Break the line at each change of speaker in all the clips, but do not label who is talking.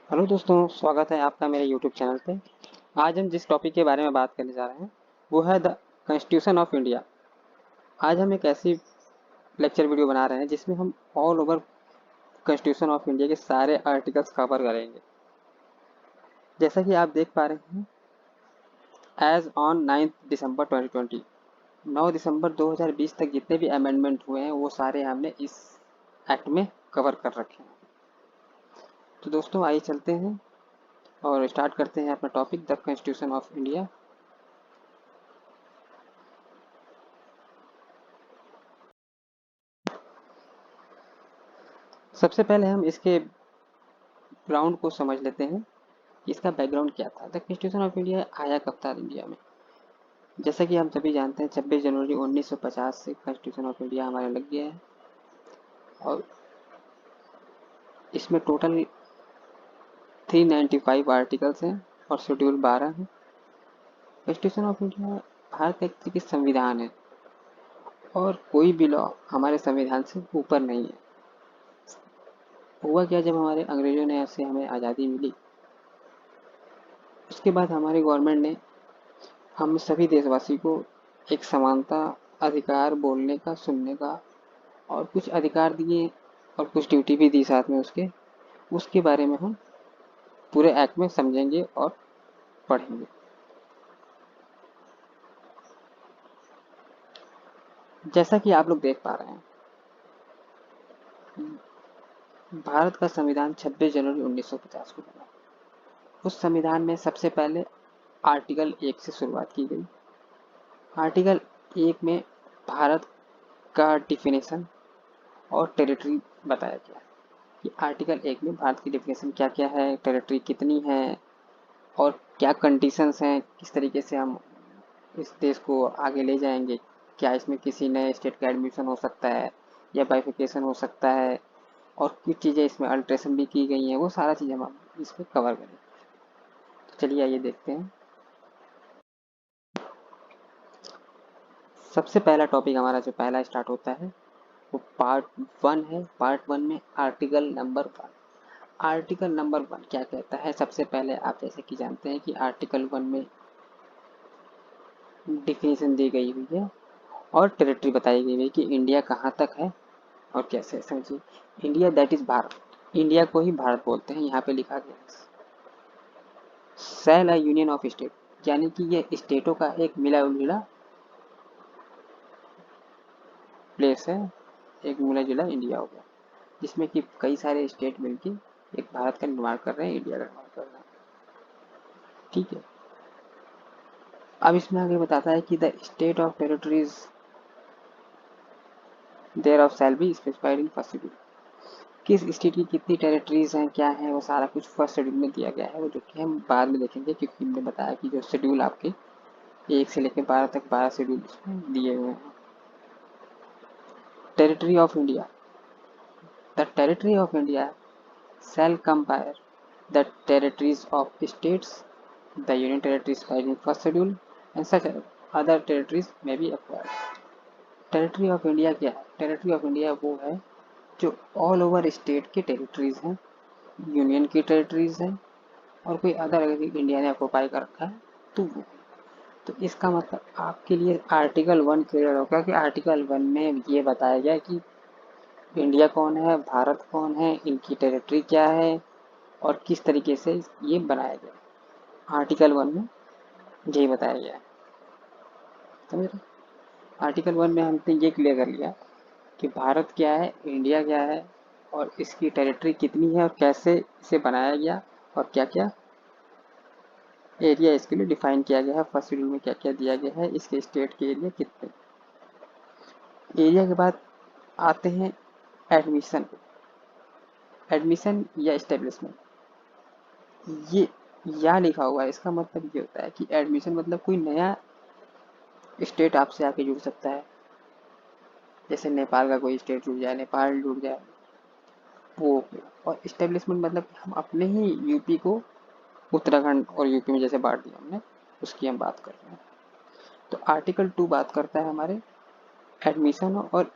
Hello दोस्तों, स्वागत है आपका मेरे यूट्यूब चैनल पे। आज हम जिस टॉपिक के बारे में बात करने जा रहे हैं वो है द कॉन्स्टिट्यूशन ऑफ इंडिया। आज हम एक ऐसी लेक्चर वीडियो बना रहे हैं जिसमें हम all over constitution of India के सारे आर्टिकल्स कवर करेंगे। जैसा कि आप देख पा रहे हैं, एज ऑन 9 दिसंबर 2020, 9 दिसंबर 2020 तक जितने भी अमेंडमेंट हुए हैं वो सारे हमने इस एक्ट में कवर कर रखे हैं। तो दोस्तों आइए चलते हैं और स्टार्ट करते हैं अपना topic, the constitution of India. सबसे पहले हम इसके ग्राउंड को समझ लेते हैं कि इसका बैकग्राउंड क्या था। द कॉन्स्टिट्यूशन ऑफ इंडिया आया कब था इंडिया में। जैसा कि हम सभी जानते हैं, 26 जनवरी 1950 से कॉन्स्टिट्यूशन ऑफ इंडिया हमारे लग गया है और इसमें टोटल 395 आर्टिकल्स हैं और शेड्यूल 12 है। कॉन्स्टिट्यूशन ऑफ इंडिया भारत का एक तरीके से संविधान है और कोई भी लॉ हमारे संविधान से ऊपर नहीं है। हुआ क्या, जब हमारे अंग्रेजों ने ऐसे हमें आज़ादी मिली, उसके बाद हमारी गवर्नमेंट ने हम सभी देशवासी को एक समानता, अधिकार बोलने का, सुनने का और कुछ अधिकार दिए और कुछ ड्यूटी भी दी साथ में उसके बारे में हम पूरे एक्ट में समझेंगे और पढ़ेंगे। जैसा कि आप लोग देख पा रहे हैं, भारत का संविधान 26 जनवरी 1950 को बना। उस संविधान में सबसे पहले आर्टिकल 1 से शुरुआत की गई। आर्टिकल 1 में भारत का डिफिनेशन और टेरिटरी बताया गया कि आर्टिकल 1 में भारत की डिफिनेशन क्या क्या है, टेरिटरी कितनी है और क्या कंडीशंस हैं, किस तरीके से हम इस देश को आगे ले जाएंगे। क्या इसमें किसी नए स्टेट का एडमिशन हो सकता है या बाइफिकेशन हो सकता है, और कुछ चीज़ें इसमें अल्ट्रेशन भी की गई हैं। वो सारा चीज़ हम इसमें कवर करेंगे। तो चलिए आइए देखते हैं। सबसे पहला टॉपिक हमारा जो पहला स्टार्ट होता है वो पार्ट 1 है। पार्ट 1 में आर्टिकल नंबर 1। आर्टिकल नंबर 1 क्या कहता है। सबसे पहले आप जैसे कि जानते हैं कि आर्टिकल 1 में डिफिनेशन दी गई हुई है और टेरिटरी बताई गई है कि इंडिया कहाँ तक है और कैसे। समझिए, India that is Bharat. India को ही भारत बोलते हैं, यहाँ पे लिखा गया है। Shall a union of state, यानी कि ये स्टेटों का एक मिला जुला प्लेस है, एक मिला जुला इंडिया हो गया, जिसमें कि कई सारे स्टेट मिलके एक भारत का निर्माण कर रहे हैं, इंडिया का निर्माण कर रहे हैं। ठीक है, अब इसमें आगे बताता है कि the state of territories there of shall be specified in first schedule. किस स्टेट की कितनी टेरिटरीज हैं, क्या है, वो सारा कुछ फर्स्ट शेड्यूल में दिया गया है। वो जो कि हम बाद में देखेंगे, क्योंकि हमने बताया कि जो शेड्यूल आपके 1 से लेकर 12 तक 12 शेड्यूल इसमें दिए हुए हैं। Territory of India, the territory of India shall compare the territories of states, the union territories by in first schedule, and such other territories may be acquired. Territory of India क्या है। Territory of India वो है जो all over state की territories हैं, union की territories हैं और कोई अदर अगर इंडिया ने ऑक्यूपाई कर रखा है तो वो। तो इसका मतलब आपके लिए आर्टिकल 1 क्लियर होगा कि आर्टिकल 1 में ये बताया गया कि इंडिया कौन है, भारत कौन है, इनकी टेरिटरी क्या है और किस तरीके से ये बनाया गया। आर्टिकल 1 में यही बताया गया है। समझ रहे, आर्टिकल 1 में हमने ये क्लियर कर लिया कि भारत क्या है, इंडिया क्या है और इसकी टेरिटरी कितनी है और कैसे इसे बनाया गया और क्या क्या एरिया इसके लिए डिफाइन किया गया है। फर्स्ट शेड्यूल में क्या क्या दिया गया है, इसके स्टेट के एरिया कितने। एरिया के बाद आते हैं एडमिशन। एडमिशन या इस्टेब्लिशमेंट, ये यहाँ लिखा हुआ है, इसका मतलब ये होता है कि एडमिशन मतलब कोई नया स्टेट आपसे आके जुड़ सकता है। जैसे नेपाल का कोई स्टेट जुड़ जाए, नेपाल जुड़ जाए, वो हो गया। और इस्टेब्लिशमेंट मतलब कि हम अपने ही यूपी को उत्तराखंड और यूपी में जैसे बांट दिया हमने, उसकी हम बात कर रहे हैं। तो आर्टिकल 2 बात करता है हमारे एडमिशन और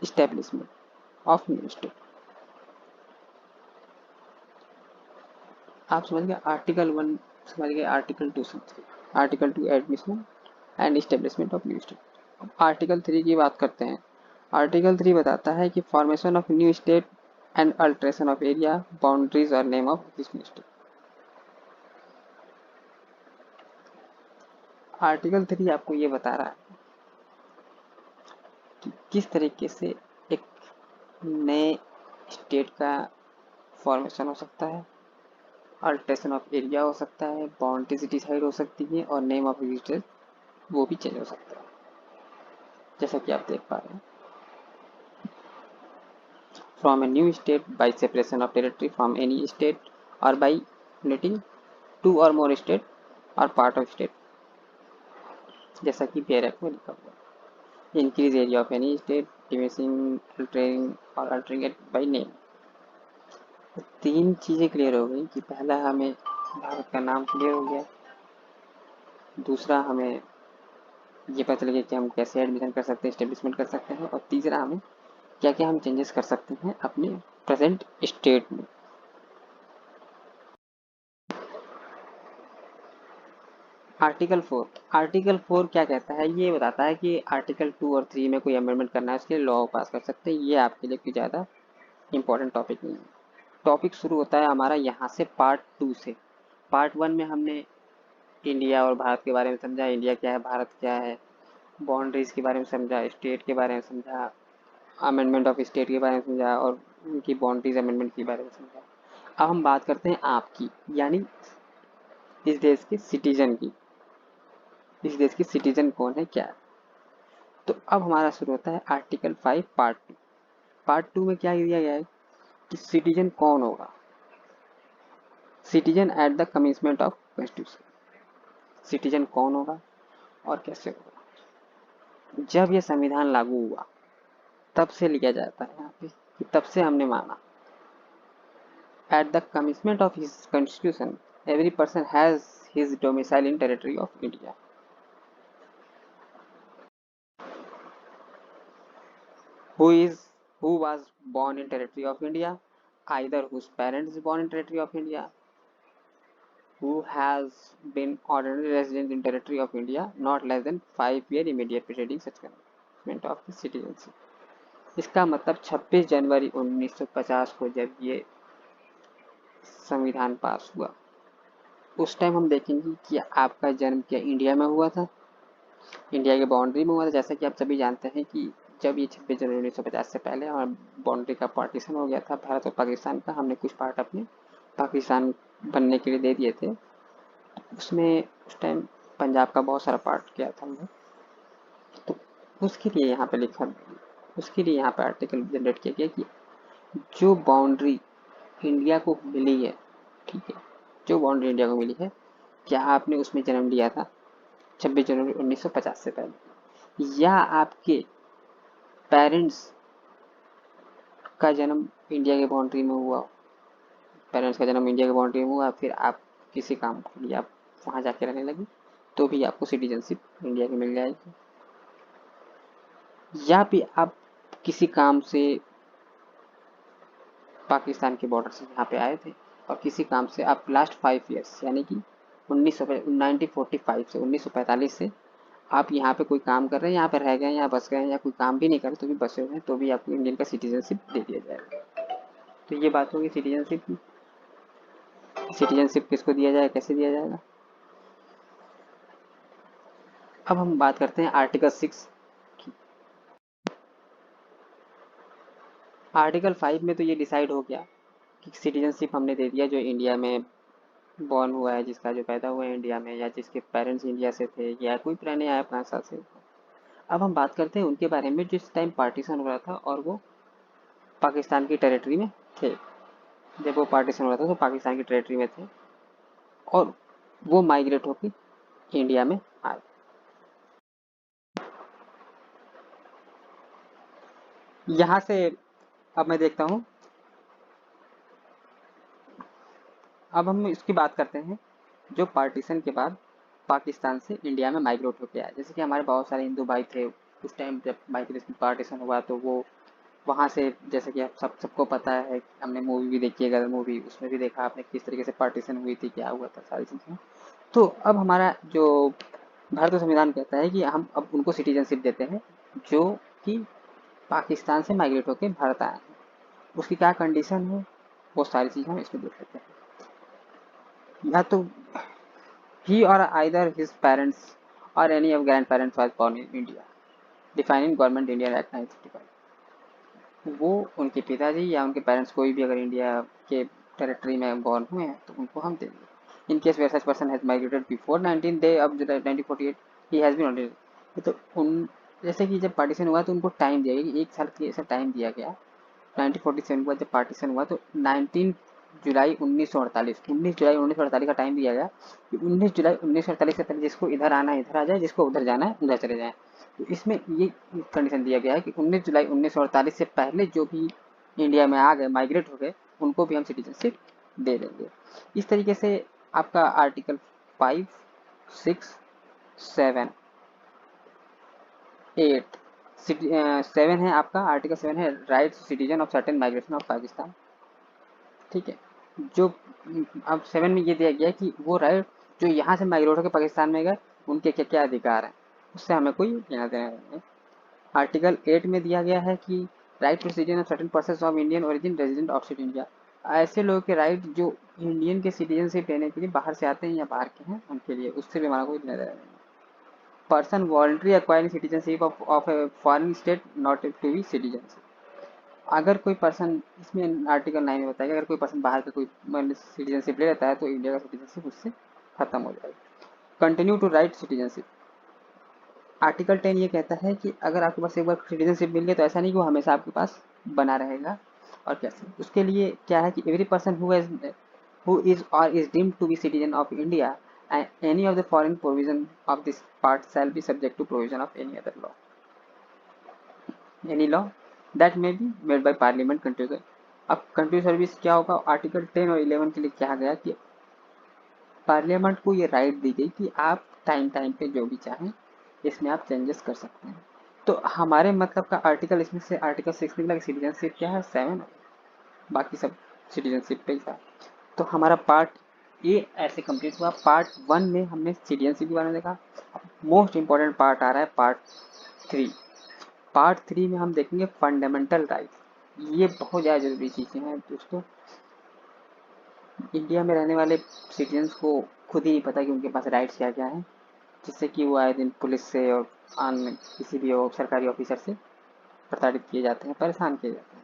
इस्टेब्लिशमेंट ऑफ न्यू स्टेट। आप समझ गए आर्टिकल 1, समझ गए आर्टिकल 2 समझ, article 2 admission and establishment of new state. Article 3 की बात करते हैं। आर्टिकल 3 बताता है कि formation of new state and alteration of area boundaries or name of this new state. Article 3 आपको ये बता रहा है कि किस तरीके से एक नए स्टेट का फॉर्मेशन हो सकता है, अल्ट्रेशन ऑफ एरिया हो सकता है, बाउंड्रीज डिसाइड हो सकती है और नेम ऑफ स्टेट वो भी चेंज हो सकता है, जैसा कि आप देख पा रहे हैं। From a new state by separation of territory from any state और बाय यूनिटिंग टू और मोर स्टेट और पार्ट ऑफ स्टेट, जैसा कि पैराग्राफ में लिखा हुआ है। Increase area of any state, diminishing, altering और अल्टरिंग इट बाय नेम। तो तीन चीज़ें क्लियर हो गई कि पहला हमें भारत का नाम क्लियर हो गया, दूसरा हमें ये पता लगे कि हम कैसे एडमिशन कर सकते हैं, एस्टेब्लिशमेंट कर सकते हैं, और तीसरा हमें क्या क्या हम चेंजेस कर सकते हैं अपने प्रेजेंट स्टेट में। आर्टिकल 4 क्या कहता है, ये बताता है कि आर्टिकल 2 और 3 में कोई अमेंडमेंट करना है उसके लिए लॉ पास कर सकते हैं। ये आपके लिए कोई ज़्यादा इंपॉर्टेंट टॉपिक नहीं है। टॉपिक शुरू होता है हमारा यहाँ से पार्ट 2 से। पार्ट 1 में हमने इंडिया और भारत के बारे में समझा, इंडिया क्या है, भारत क्या है, बाउंड्रीज के बारे में समझा, स्टेट के बारे में समझा, अमेंडमेंट ऑफ स्टेट के बारे में समझा और उनकी बाउंड्रीज अमेंडमेंट के बारे में समझा। अब हम बात करते हैं आपकी, यानी इस देश के सिटीजन की। इस देश की सिटीजन कौन है, क्या है। तो अब हमारा शुरू होता है आर्टिकल 5 पार्ट 2। पार्ट 2 में क्या दिया गया है कि सिटीजन कौन होगा। Citizen at the commencement of constitution. Citizen कौन होगा और कैसे होगा। जब यह संविधान लागू हुआ तब से लिया जाता है यहाँ पे कि तब से हमने माना। At the commencement of his constitution every person has his domicile in territory of India. who is who was born in territory of India, either whose parents born in territory of India, who has been ordinary resident in territory of India not less than 5 years immediate preceding such commencement of the citizenship। इसका मतलब 26 जनवरी 1950 को जब ये संविधान पास हुआ उस time हम देखेंगे कि आपका जन्म क्या इंडिया में हुआ था, इंडिया की बाउंड्री में हुआ था। जैसा कि आप सभी जानते हैं कि जब ये 26 जनवरी 1950 से पहले हमारा बाउंड्री का पार्टीशन हो गया था भारत और पाकिस्तान का, हमने कुछ पार्ट अपने पाकिस्तान बनने के लिए दे दिए थे। उसमें उस टाइम पंजाब का बहुत सारा पार्ट किया था हमने, तो उसके लिए यहाँ पे लिखा, उसके लिए यहाँ पे आर्टिकल जनरेट किया गया कि जो बाउंड्री इंडिया को मिली है, ठीक है, जो बाउंड्री इंडिया को मिली है, क्या आपने उसमें जन्म लिया था 26 जनवरी 1950 से पहले, या आपके पेरेंट्स का जन्म इंडिया के बाउंड्री में हुआ, पेरेंट्स का जन्म इंडिया के बाउंड्री में हुआ, फिर आप किसी काम के लिए आप वहाँ जाके रहने लगे तो भी आपको सिटीजनशिप इंडिया की मिल जाएगी। या फिर आप किसी काम से पाकिस्तान के बॉर्डर से यहाँ पे आए थे और किसी काम से आप लास्ट 5 ईयर्स यानी कि 1945 से 1945 से आप यहाँ पे कोई काम कर रहे हैं, यहाँ पे रह गए, यहाँ बस गए, या कोई काम भी नहीं कर तो भी बसे हुए हैं तो भी आपको इंडियन का सिटीजनशिप दे दिया जाएगा। तो ये बात होगी सिटीजनशिप की। सिटीजनशिप किसको दिया जाए, कैसे दिया जाएगा। अब हम बात करते हैं आर्टिकल 6 की। आर्टिकल 5 में तो ये डिसाइड हो गया कि सिटीजनशिप हमने दे दिया जो इंडिया में बॉर्न हुआ है, जिसका जो पैदा हुआ है इंडिया में, या जिसके पेरेंट्स इंडिया से थे, या कोई पुराने आया 5 साल से। अब हम बात करते हैं उनके बारे में जिस टाइम पार्टीशन हो रहा था और वो पाकिस्तान की टेरिटरी में थे। जब वो पार्टीशन हो रहा था तो पाकिस्तान की टेरिटरी में थे और वो माइग्रेट होकर इंडिया में आए। यहाँ से अब मैं देखता हूँ, अब हम इसकी बात करते हैं जो पार्टीशन के बाद पाकिस्तान से इंडिया में माइग्रेट होके आए। जैसे कि हमारे बहुत सारे हिंदू भाई थे उस टाइम जब माइग्रेशन पार्टीशन हुआ तो वो वहाँ से जैसे कि आप सबको पता है, हमने मूवी भी देखी है, गदर मूवी, उसमें भी देखा आपने किस तरीके से पार्टीशन हुई थी, क्या हुआ था, सारी चीज़ें। तो अब हमारा जो भारतीय संविधान कहता है कि हम अब उनको सिटीजनशिप देते हैं जो कि पाकिस्तान से माइग्रेट होकर भारत आए हैं। उसकी क्या कंडीशन है, वो सारी चीज़ें हम इसमें देख लेते हैं। या तो ही और आइदर हिज पेरेंट्स और any of grand parents was born in India, defining government Indian act 1955। वो उनके पिताजी या उनके पेरेंट्स कोई भी अगर इंडिया के टेरिटरी में बॉर्न हुए हैं तो उनको हम देंगे। In case where such person has migrated before 19 day of 1948 ही हैज बीन ऑलरेडी। तो उन जैसे कि जब पार्टीशन हुआ तो उनको टाइम दिया गया कि 1 साल के ऐसा टाइम दिया गया। 1947 के बाद जब पार्टीशन हुआ तो 19 जुलाई 1948 19 जुलाई 1948 का टाइम दिया गया कि 19 जुलाई 1948 से पहले जिसको इधर आना है इधर आ जाए, जिसको उधर जाना है उधर चले जाएं। तो इसमें ये कंडीशन दिया गया है कि 19 जुलाई 1948 से पहले जो भी इंडिया में आ गए, माइग्रेट हो गए, उनको भी हम सिटीजनशिप दे देंगे। इस तरीके से आपका आर्टिकल 5, 6, 7, 8, 7 है आपका, आर्टिकल 7 है right citizen of certain migration of Pakistan. ठीक है। जो अब 7 में ये दिया गया है कि वो राइट जो यहाँ से माइग्रेट होकर पाकिस्तान में गए उनके क्या क्या अधिकार हैं, उससे हमें कोई लेना देना नहीं है। आर्टिकल 8 में दिया गया है कि right to citizen of certain person of Indian origin resident outside India. ऐसे लोगों के राइट जो इंडियन के सिटीजनशिप लेने के लिए बाहर से आते हैं या बाहर के हैं उनके लिए, उससे भी हमारा कोई लेना देना नहीं है। Person voluntary acquiring citizenship of a foreign state not to be citizenship. अगर कोई पर्सन, इसमें आर्टिकल 9 में बताया कि अगर कोई पर्सन बाहर का कोई सिटीजनशिप ले लेता है तो इंडिया का सिटीजनशिप उससे खत्म हो जाएगा। Continue to right citizenship. Article 10 ये कहता है कि अगर आपके पास एक बार सिटीजनशिप मिल गई तो ऐसा नहीं कि वो हमेशा आपके पास बना रहेगा। और कैसे उसके लिए क्या है कि एवरी पर्सन हु इज और is deemed to be citizen of India and any of the foreign provision of this part shall be subject to provision of any other law, any law that may be made by parliament country. अब country service क्या होगा, article 10 और 11 के लिए कहा गया कि parliament को ये राइट दी गई कि आप टाइम टाइम पे जो भी चाहें इसमें आप चेंजेस कर सकते हैं। तो हमारे मतलब का आर्टिकल इसमें से आर्टिकल 6 निकला कि सिटीजनशिप क्या है 7, बाकी सब सिटीजनशिप पे ही था। तो हमारा पार्ट ए ऐसे कंप्लीट हुआ। पार्ट 1 में हमने सिटीजनशिप के बारे में देखा। मोस्ट इंपॉर्टेंट पार्ट आ रहा है पार्ट 3। पार्ट 3 में हम देखेंगे फंडामेंटल राइट। ये बहुत ज़्यादा जरूरी चीज़ें हैं दोस्तों। इंडिया में रहने वाले सिटीजन्स को खुद ही नहीं पता कि उनके पास राइट्स क्या क्या हैं, जिससे कि वो आए दिन पुलिस से और अन्य किसी भी सरकारी ऑफिसर से प्रताड़ित किए जाते हैं, परेशान किए जाते हैं।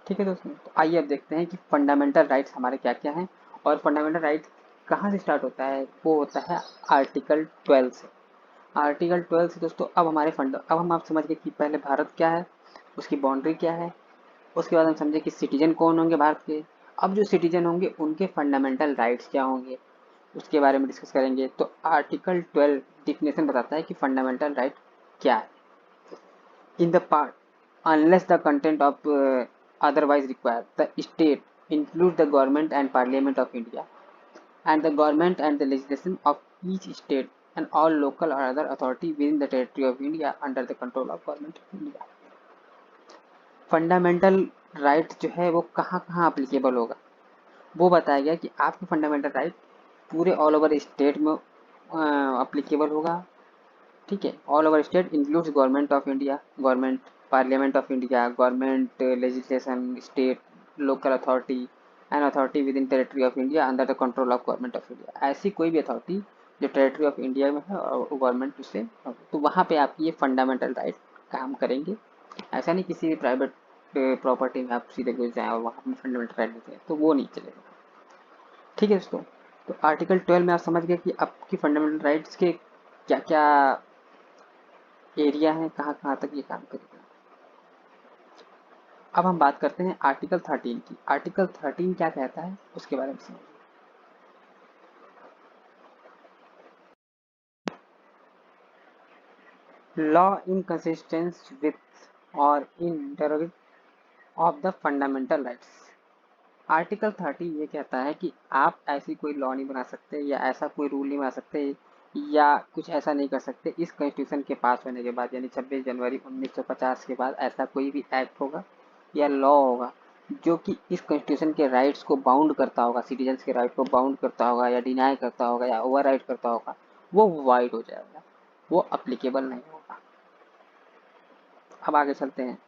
ठीक है दोस्तों, तो आइए अब देखते हैं कि फंडामेंटल राइट्स हमारे क्या क्या हैं। और फंडामेंटल राइट्स कहाँ से स्टार्ट होता है, वो होता है आर्टिकल 12 से। आर्टिकल 12 से दोस्तों अब हम आप समझ गए कि पहले भारत क्या है, उसकी बाउंड्री क्या है। उसके बाद हम समझे कि सिटीजन कौन होंगे भारत के। अब जो सिटीजन होंगे उनके फंडामेंटल राइट्स क्या होंगे, उसके बारे में डिस्कस करेंगे। तो आर्टिकल 12 डिफिनेशन बताता है कि फंडामेंटल राइट क्या है। इन the part unless the content of otherwise required, the state include the government and parliament of India and the government and the legislation of each state and all local or other authority within the territory of India under the control of government of India। Fundamental right जो है वो कहाँ कहाँ applicable होगा, वो बताया गया कि आपके फंडामेंटल राइट पूरे ऑल ओवर स्टेट में अप्लीकेबल होगा। ठीक है, all over state includes government of India, government parliament of India, government legislation, state local authority and authority with in territory of India under the control of government of India. ऐसी कोई भी authority जो territory of India में है और government उससे, तो वहाँ पे आपकी ये फंडामेंटल राइट काम करेंगे। ऐसा नहीं किसी भी प्राइवेट प्रॉपर्टी में आप सीधे घुस जाएँ और वहाँ पर फंडामेंटल राइट देते हैं तो वो नहीं चलेगा। ठीक है दोस्तों, तो आर्टिकल 12 में आप समझ गए कि आपकी फंडामेंटल राइट्स के क्या क्या एरिया है, कहाँ कहाँ तक ये काम करेगा। अब हम बात करते हैं आर्टिकल 13 की। आर्टिकल 13 क्या कहता है उसके बारे में समझिए। Law in consistence with or in derogate of the fundamental rights. Article 13 ये कहता है कि आप ऐसी कोई लॉ नहीं बना सकते या ऐसा कोई रूल नहीं बना सकते या कुछ ऐसा नहीं कर सकते। इस कॉन्स्टिट्यूशन के पास होने के बाद यानी 26 जनवरी 1950 के बाद ऐसा कोई भी एक्ट होगा या लॉ होगा जो कि इस कॉन्स्टिट्यूशन के राइट्स को बाउंड करता होगा, सिटीजन्स के राइट को बाउंड करता होगा या डिनाई करता होगा या ओवरराइड करता होगा, वो वाइड हो जाएगा, वो अप्लीकेबल नहीं होगा। अब आगे चलते हैं।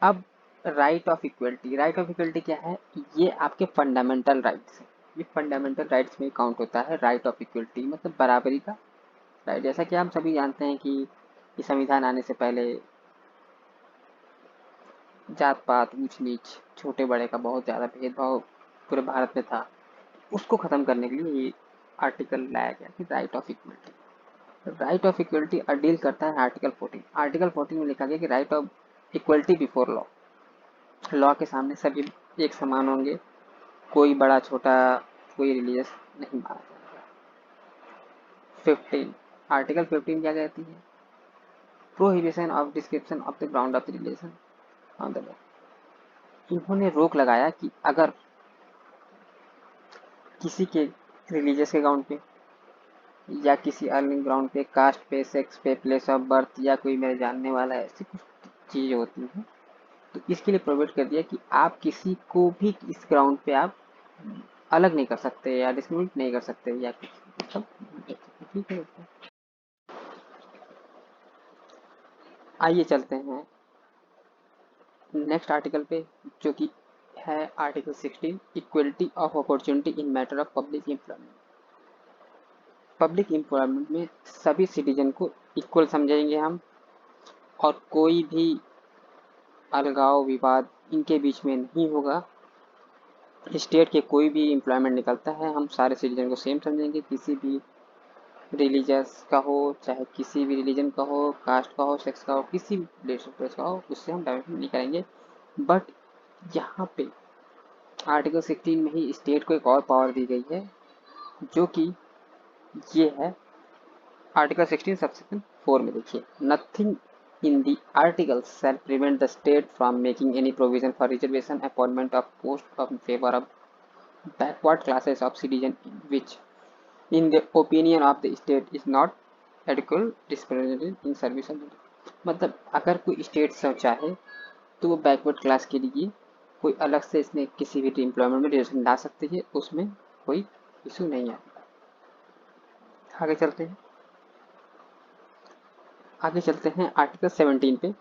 अब right of equality, right of equality क्या है? ये आपके फंडामेंटल राइट्स है, ये फंडामेंटल राइट्स में काउंट होता है। राइट ऑफ इक्वलिटी मतलब बराबरी का राइट। जैसा कि हम सभी जानते हैं कि संविधान आने से पहले जात पात, ऊंच नीच, छोटे बड़े का बहुत ज़्यादा भेदभाव पूरे भारत में था। उसको ख़त्म करने के लिए ये आर्टिकल लाया गया कि right of equality. Right of equality deal करता है आर्टिकल 14। आर्टिकल 14 में लिखा गया कि right of equality before law, law के सामने सभी एक समान होंगे, कोई बड़ा छोटा, कोई रिलीजियस नहीं माना जाएगा। 15, आर्टिकल 15 क्या कहती है? Prohibition of description of the ground of religion on the law. इन्होंने रोक लगाया कि अगर किसी के रिलीजियस के ग्राउंड पे या किसी अन्य ग्राउंड पे, कास्ट पे, सेक्स पे, प्लेस ऑफ बर्थ या कोई मेरे जानने वाला ऐसी कुछ चीज़ें होती हैं, तो इसके लिए प्रोवाइड कर दिया कि आप किसी को भी इस ग्राउंड पे आप अलग नहीं कर सकते या डिस्क्रिमिनेट नहीं कर सकते या कुछ, सब ठीक है। आइए चलते हैं नेक्स्ट आर्टिकल पे, जो कि है article 16, equality of opportunity in matter of public employment. Public employment में सभी सिटीजन को इक्वल समझेंगे हम, और कोई भी अलगाव विवाद इनके बीच में नहीं होगा। स्टेट के कोई भी एम्प्लॉयमेंट निकलता है, हम सारे सिटीजन को सेम समझेंगे, किसी भी रिलीजियस का हो, चाहे किसी भी रिलीजन का हो, कास्ट का हो, सेक्स का हो, किसी भी प्लेस का हो, उससे हम डायरेक्ट नहीं करेंगे। बट यहाँ पे आर्टिकल 16 में ही स्टेट को एक और पावर दी गई है, जो कि ये है आर्टिकल 16 सबसेक्शन 4 में। देखिए, nothing in the article shall prevent the state from making any provision for reservation appointment of post of favour of backward classes of citizens which in the opinion of the state is not adequate represented in service of the। मतलब अगर कोई state चाहे तो वो backward class के लिए कोई अलग से इसमें किसी भी एम्प्लॉयमेंट में रिजर्वेशन ला सकती है, उसमें कोई इशू नहीं आता। आगे चलते हैं, आर्टिकल 17 पे।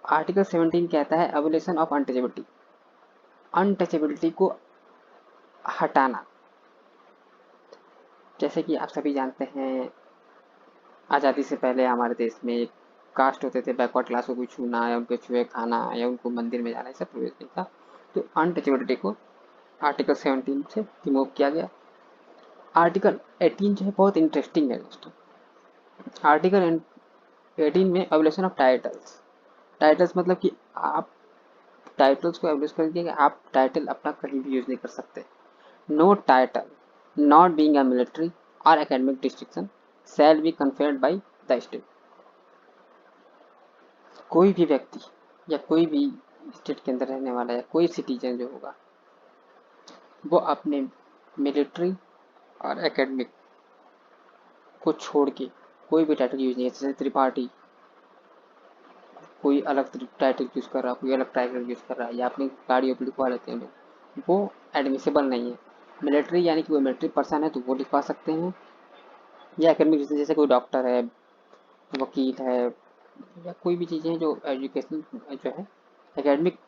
आर्टिकल 17 कहता है एबोलिशन ऑफ अनटचेबिलिटी, अनटचेबिलिटी को हटाना। जैसे कि आप सभी जानते हैं, आज़ादी से पहले हमारे देश में एक कास्ट होते थे, बैकवर्ड क्लास को कोई छूना या उनके छुए खाना या उनको मंदिर में जाना, सब प्रवेश नहीं था। तो अनटचेबिलिटी को आर्टिकल 17 से रिमूव किया गया। आर्टिकल 18 जो है बहुत इंटरेस्टिंग है दोस्तों। आर्टिकल 18 में एबोलिशन ऑफ टाइटल्स। टाइटल्स मतलब कि आप टाइटल्स को एबोलिश कर दिया कि आप टाइटल अपना कहीं भी यूज नहीं कर सकते। No title not being a military or academic distinction shall be conferred by the state. कोई भी व्यक्ति या कोई भी स्टेट के अंदर रहने वाला या कोई सिटीजन जो होगा, वो अपने मिलिट्री और एकेडमिक को छोड़ के कोई भी टाइटल यूज नहीं है। जैसे त्रिपाठी कोई अलग टाइटल यूज कर रहा है, कोई अलग टाइटल यूज कर रहा है, या अपनी गाड़ियों पर लिखवा लेते हैं लोग, वो एडमिसेबल नहीं है। मिलिट्री यानी कि वो मिलिट्री पर्सन है तो वो लिखवा सकते हैं, या एकेडमिक जैसे कोई डॉक्टर है, वकील है, या कोई भी चीज़ें जो एजुकेशन जो है एकेडमिक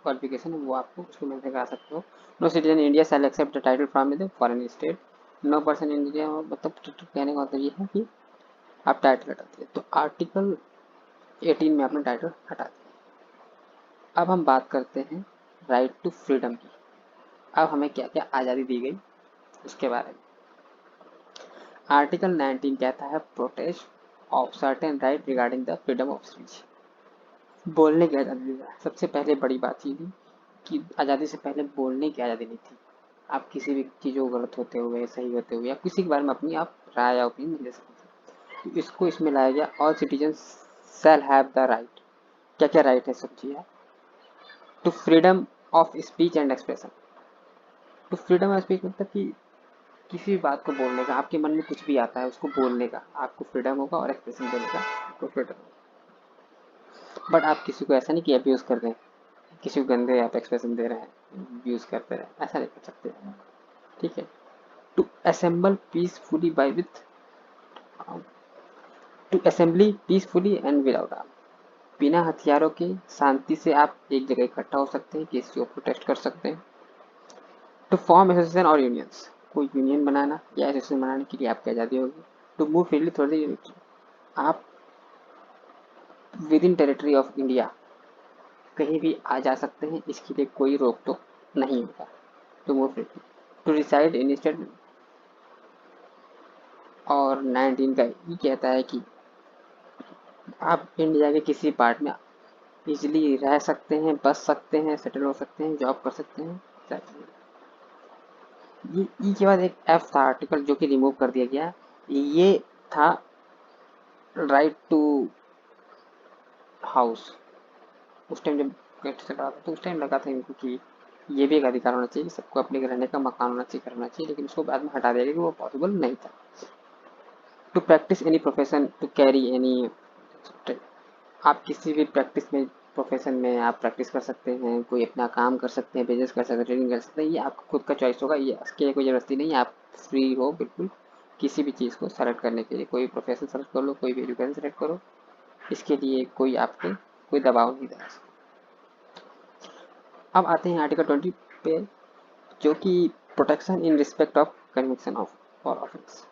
क्वालिफिकेशन है, वो आपको उसको मेंशन करा सकते हो। No citizen India shall accept the title from the foreign state. No person India, मतलब कहने का मतलब ये है कि आप टाइटल हटा दिए, तो आर्टिकल 18 में आपने टाइटल हटा दिया। अब हम बात करते हैं राइट टू फ्रीडम की। अब हमें क्या क्या आज़ादी दी गई उसके बारे में। आर्टिकल 19 कहता है protest of certain right regarding the freedom of speech. बोलने की आज़ादी दी। सबसे पहले बड़ी बात ये थी कि आज़ादी से पहले बोलने की आज़ादी नहीं थी। आप किसी भी चीज़ों को गलत होते हुए, सही होते हुए, या किसी के बारे में अपनी आप राय या ओपिनियन नहीं दे सकते। तो इसको इसमें लाया गया, all citizen shall have the right. क्या क्या राइट है, सब चीज़ to freedom of speech and expression. तो फ्रीडम ऑफ स्पीच मतलब कि किसी भी बात को बोलने का, आपके मन में कुछ भी आता है उसको बोलने का आपको फ्रीडम होगा और एक्सप्रेशन देने का आपको फ्रीडम होगा। बट आप किसी को ऐसा नहीं कि अब्यूज कर रहे हैं, किसी को गंदे आप एक्सप्रेशन दे रहे हैं, अब्यूज करते रहे, ऐसा नहीं कर सकते। ठीक है। To assemble peacefully by with to assembly peacefully and without arm, बिना हथियारों के शांति से आप एक जगह इकट्ठा हो सकते हैं, किसी को प्रोटेस्ट कर सकते हैं। To form association or unions, कोई यूनियन बनाना या एसोसिएशन बनाने के लिए आपकी आज़ादी होगी। To move freely through the unity, आप within territory of India कहीं भी आ जा सकते हैं, इसके लिए कोई रोक टोक नहीं होगा। To move freely, to reside in state, और 19 का ये कहता है कि आप इंडिया के किसी पार्ट में इजिली रह सकते हैं, बस सकते हैं, सेटल हो सकते हैं, जॉब कर सकते हैं। ये ई के बाद एक एफ था आर्टिकल जो कि रिमूव कर दिया गया। ये था राइट टू हाउस। उस टाइम जब चल रहा था तो उस टाइम लगा था इनको कि ये भी एक अधिकार होना चाहिए, सबको अपने रहने का मकान होना चाहिए, करना चाहिए, लेकिन उसको बाद में हटा दिया गया कि वो पॉसिबल नहीं था। To practice any profession, to carry any, आप किसी भी प्रैक्टिस में, प्रोफेशन में आप प्रैक्टिस कर सकते हैं, कोई अपना काम कर सकते हैं, बिजनेस कर सकते हैं, ट्रेनिंग कर सकते हैं, ये आपका खुद का चॉइस होगा, ये इसके लिए कोई ज़रूरत नहीं है, आप फ्री हो बिल्कुल किसी भी चीज़ को सेलेक्ट करने के लिए। कोई प्रोफेशन सेलेक्ट कर लो, कोई भी एजुकेशन सेलेक्ट करो, इसके लिए कोई आपको कोई दबाव नहीं डाल सकता। अब आते हैं आर्टिकल 20 पे, जो कि protection in respect of conviction of for offence.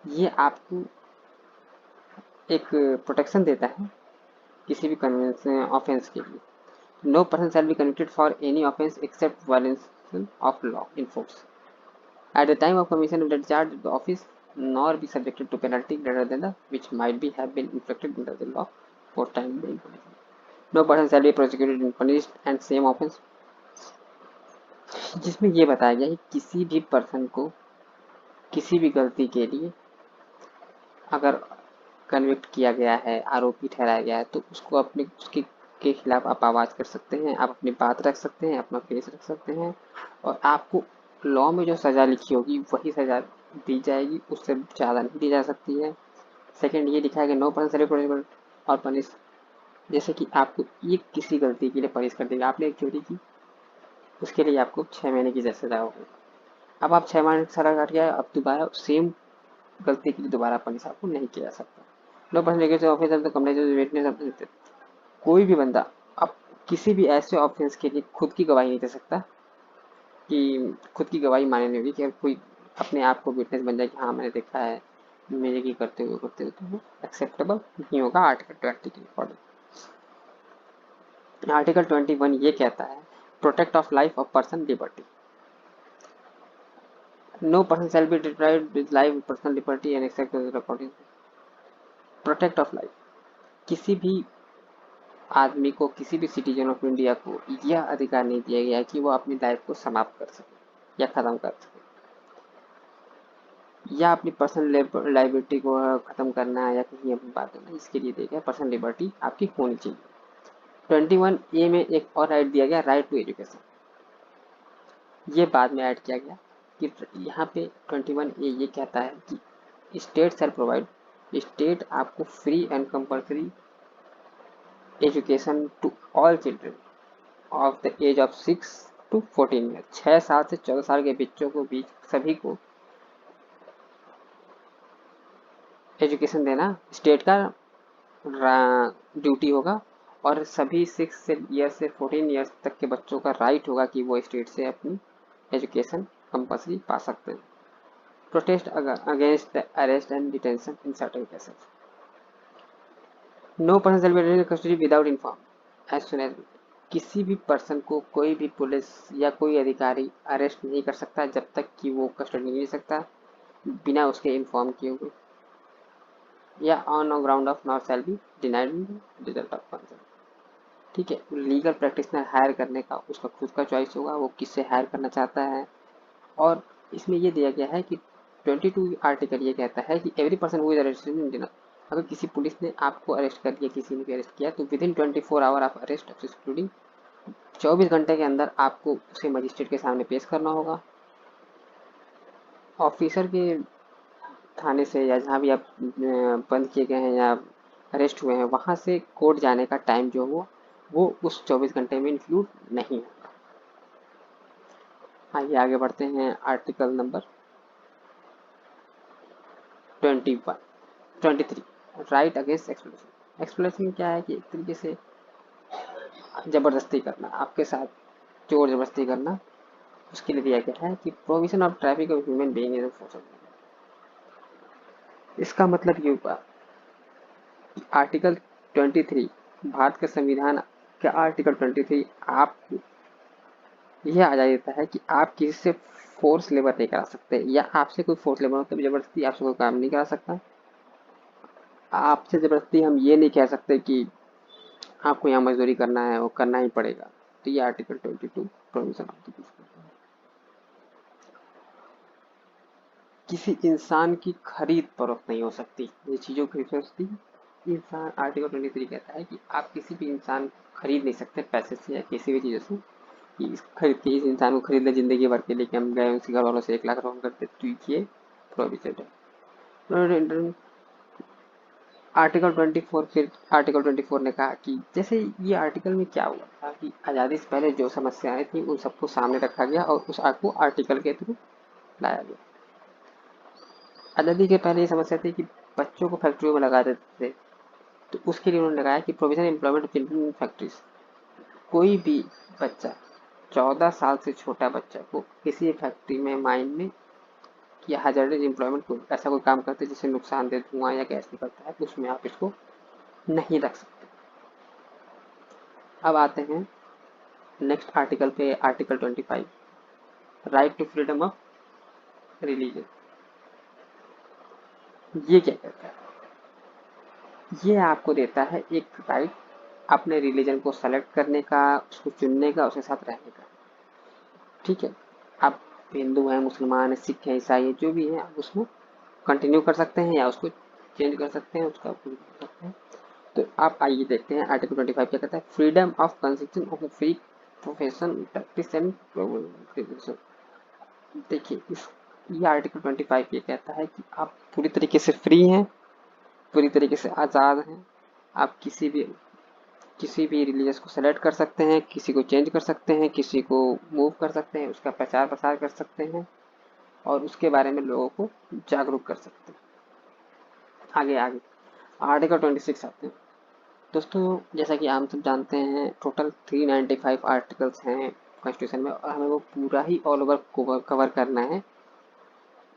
ये आपको एक प्रोटेक्शन देता है किसी भी कन्विक्शन ऑफेंस के लिए। No person shall be convicted for any offence except violation of law in force at the time of commission of the charge of the office, nor be subjected to penalty greater than the which might be have been inflicted under the law for time being. No person shall be prosecuted and punished and same offence, जिसमें ये बताया गया है किसी भी person को किसी भी गलती के लिए अगर कन्विक्ट किया गया है, आरोपी ठहराया गया है, तो उसको अपने उसके के खिलाफ आप आवाज़ कर सकते हैं, आप अपनी बात रख सकते हैं, अपना फेस रख सकते हैं, और आपको लॉ में जो सज़ा लिखी होगी वही सज़ा दी जाएगी, उससे ज़्यादा नहीं दी जा सकती है। सेकंड ये लिखा है कि नो पर्सन और पनिश, जैसे कि आपको ये किसी गलती के लिए पनिश कर देगा, आपने एक चोरी की, उसके लिए आपको 6 महीने की सज़ा होगी। अब आप 6 महीने की सज़ा काट गया, अब दोबारा सेम गलती के लिए दोबारा पनिश आपको नहीं किया जा सकता। नो पर्सन ऑफिसर तो कंप्लेंट विटनेस, कोई भी बंदा अब किसी भी ऐसे ऑफेंस के लिए खुद की गवाही नहीं दे सकता कि खुद की गवाही माने नहीं होगी कि कोई अपने आप को विटनेस बन जाए कि हाँ मैंने देखा है मेरे की करते हुए तो वो एक्सेप्टेबल नहीं होगा आर्टिकल 20 के अकॉर्डिंग। आर्टिकल 21 ये कहता है protect of life of person liberty, no person shall be deprived with life personal liberty and except according. Protect of life, किसी भी आदमी को, किसी भी सिटीजन ऑफ इंडिया को यह अधिकार नहीं दिया गया कि वो अपनी लाइफ को समाप्त कर सके या ख़त्म कर सके, या अपनी पर्सनल लाइबिलिटी को ख़त्म करना है या कहीं अपनी बात करना, इसके लिए दिया गया पर्सनल लिबर्टी आपकी होनी चाहिए। 21A में एक और राइट दिया गया, राइट टू एजुकेशन। ये बाद में ऐड किया गया कि यहाँ पे 21A ये कहता है कि स्टेट शैल प्रोवाइड, स्टेट आपको free and compulsory education to all children of the age of 6 to 14 year, 6 साल से 14 साल के बच्चों को भी सभी को एजुकेशन देना स्टेट का ड्यूटी होगा, और सभी 6 ईयर से 14 ईयर्स तक के बच्चों का राइट होगा कि वो स्टेट से अपनी एजुकेशन कंपल्सरी पा सकते हैं। Protest against the arrest and detention in certain cases, no person shall be in custody without inform as soon as, किसी भी पर्सन को कोई भी पुलिस या कोई अधिकारी अरेस्ट नहीं कर सकता जब तक कि वो कस्टडी नहीं ले सकता बिना उसके इन्फॉर्म किए हुए, या on ground of not shall be denied result of concern. ठीक है, लीगल प्रैक्टिशनर हायर करने का उसका खुद का चॉइस होगा, वो किससे हायर करना चाहता है। और इसमें ये दिया गया है कि 22 आर्टिकल ये कहता है कि every person who is arrested in India, अगर किसी पुलिस ने आपको अरेस्ट कर लिया, किसी ने भी अरेस्ट किया, तो with in 24 hour of arrest excluding 24 घंटे के अंदर आपको उसे मजिस्ट्रेट के सामने पेश करना होगा, ऑफिसर के थाने से या जहाँ भी आप बंद किए गए हैं या अरेस्ट हुए हैं वहाँ से कोर्ट जाने का टाइम जो हो वो उस 24 घंटे में इंक्लूड नहीं होगा। आइए आगे बढ़ते हैं article number 21 23 right against exploitation. Exploitation क्या है कि एक तरीके से जबरदस्ती करना, आपके साथ जोर जबरदस्ती करना, उसके लिए दिया गया है कि provision of traffic of human being is enforced. इसका मतलब ये हुआ कि आर्टिकल 23 भारत के संविधान के आर्टिकल 23 आपको यह आजादी देता है कि आप किसी से फोर्स लेबर नहीं करा सकते, या आपसे कोई फोर्स लेबर मतलब जबरदस्ती आपसे कोई काम नहीं करा सकता। आपसे जबरदस्ती हम ये नहीं कह सकते कि आपको यहाँ मजदूरी करना है, वो करना ही पड़ेगा। तो ये article 22 provision of the peace. किसी इंसान की खरीद फरोख्त नहीं हो सकती, ये चीज़ों की खरीद सकती इंसान। आर्टिकल 23 कहता है कि आप किसी भी इंसान को खरीद नहीं सकते पैसे से या किसी भी चीज़ों से, कि इस खरीद के इस इंसान को खरीद ले जिंदगी भर के लिए कि हम गए उसके घर वालों से 1 लाख लोन करते, तो ये प्रोविजन है। आर्टिकल 24 फिर आर्टिकल 24 ने कहा कि जैसे ये आर्टिकल में क्या हुआ था कि आज़ादी से पहले जो समस्याएं थी उन सबको सामने रखा गया और उस आग को आर्टिकल के थ्रू लाया गया। आज़ादी के पहले ये समस्या थी कि बच्चों को फैक्ट्रियों में लगा देते थे, तो उसके लिए उन्होंने लगाया कि provision employment of children in factories. कोई भी बच्चा 14 साल से छोटा बच्चा को किसी फैक्ट्री में माइन में या हैजर्डस एम्प्लॉयमेंट को ऐसा कोई काम करते जिससे नुकसानदेह धुआं या गैस निकलता है तो उसमें आप इसको नहीं रख सकते। अब आते हैं नेक्स्ट आर्टिकल पे, article 25 right to freedom of religion. ये क्या कहता है? ये आपको देता है एक राइट अपने रिलीजन को सेलेक्ट करने का, उसको चुनने का, उसके साथ रहने का। ठीक है, आप हिंदू हैं, मुसलमान हैं, सिख हैं, ईसाई हैं, जो भी हैं आप उसको कंटिन्यू कर सकते हैं या उसको चेंज कर सकते हैं, उसका कर सकते हैं। तो आप आइए देखते हैं आर्टिकल 25 क्या कहता है। Freedom of consistence of free profession practice and provision. देखिए इस ये आर्टिकल 25 ये कहता है कि आप पूरी तरीके से फ्री हैं, पूरी तरीके से आज़ाद हैं। आप किसी भी रिलीजियस को सेलेक्ट कर सकते हैं, किसी को चेंज कर सकते हैं, किसी को मूव कर सकते हैं, उसका प्रचार प्रसार कर सकते हैं और उसके बारे में लोगों को जागरूक कर सकते हैं। आगे आगे आर्टिकल 26 आते हैं। दोस्तों जैसा कि हम सब जानते हैं टोटल 395 आर्टिकल्स हैं कॉन्स्टिट्यूशन में और हमें वो पूरा ही ऑल ओवर कवर करना है,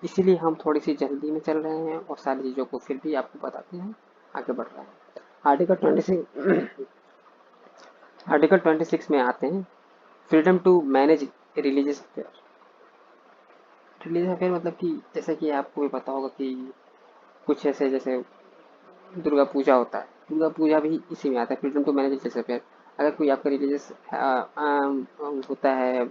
इसीलिए हम थोड़ी सी जल्दी में चल रहे हैं और सारी चीज़ों को फिर भी आपको बताते हैं, आगे बढ़ रहे हैं। आर्टिकल 26 आर्टिकल 26 में आते हैं freedom to manage religious affair. Religious affair मतलब कि जैसे कि आपको भी पता होगा कि कुछ ऐसे जैसे दुर्गा पूजा होता है, दुर्गा पूजा भी इसी में आता है, freedom to manage religious affair. अगर कोई आपका रिलीजियस होता है,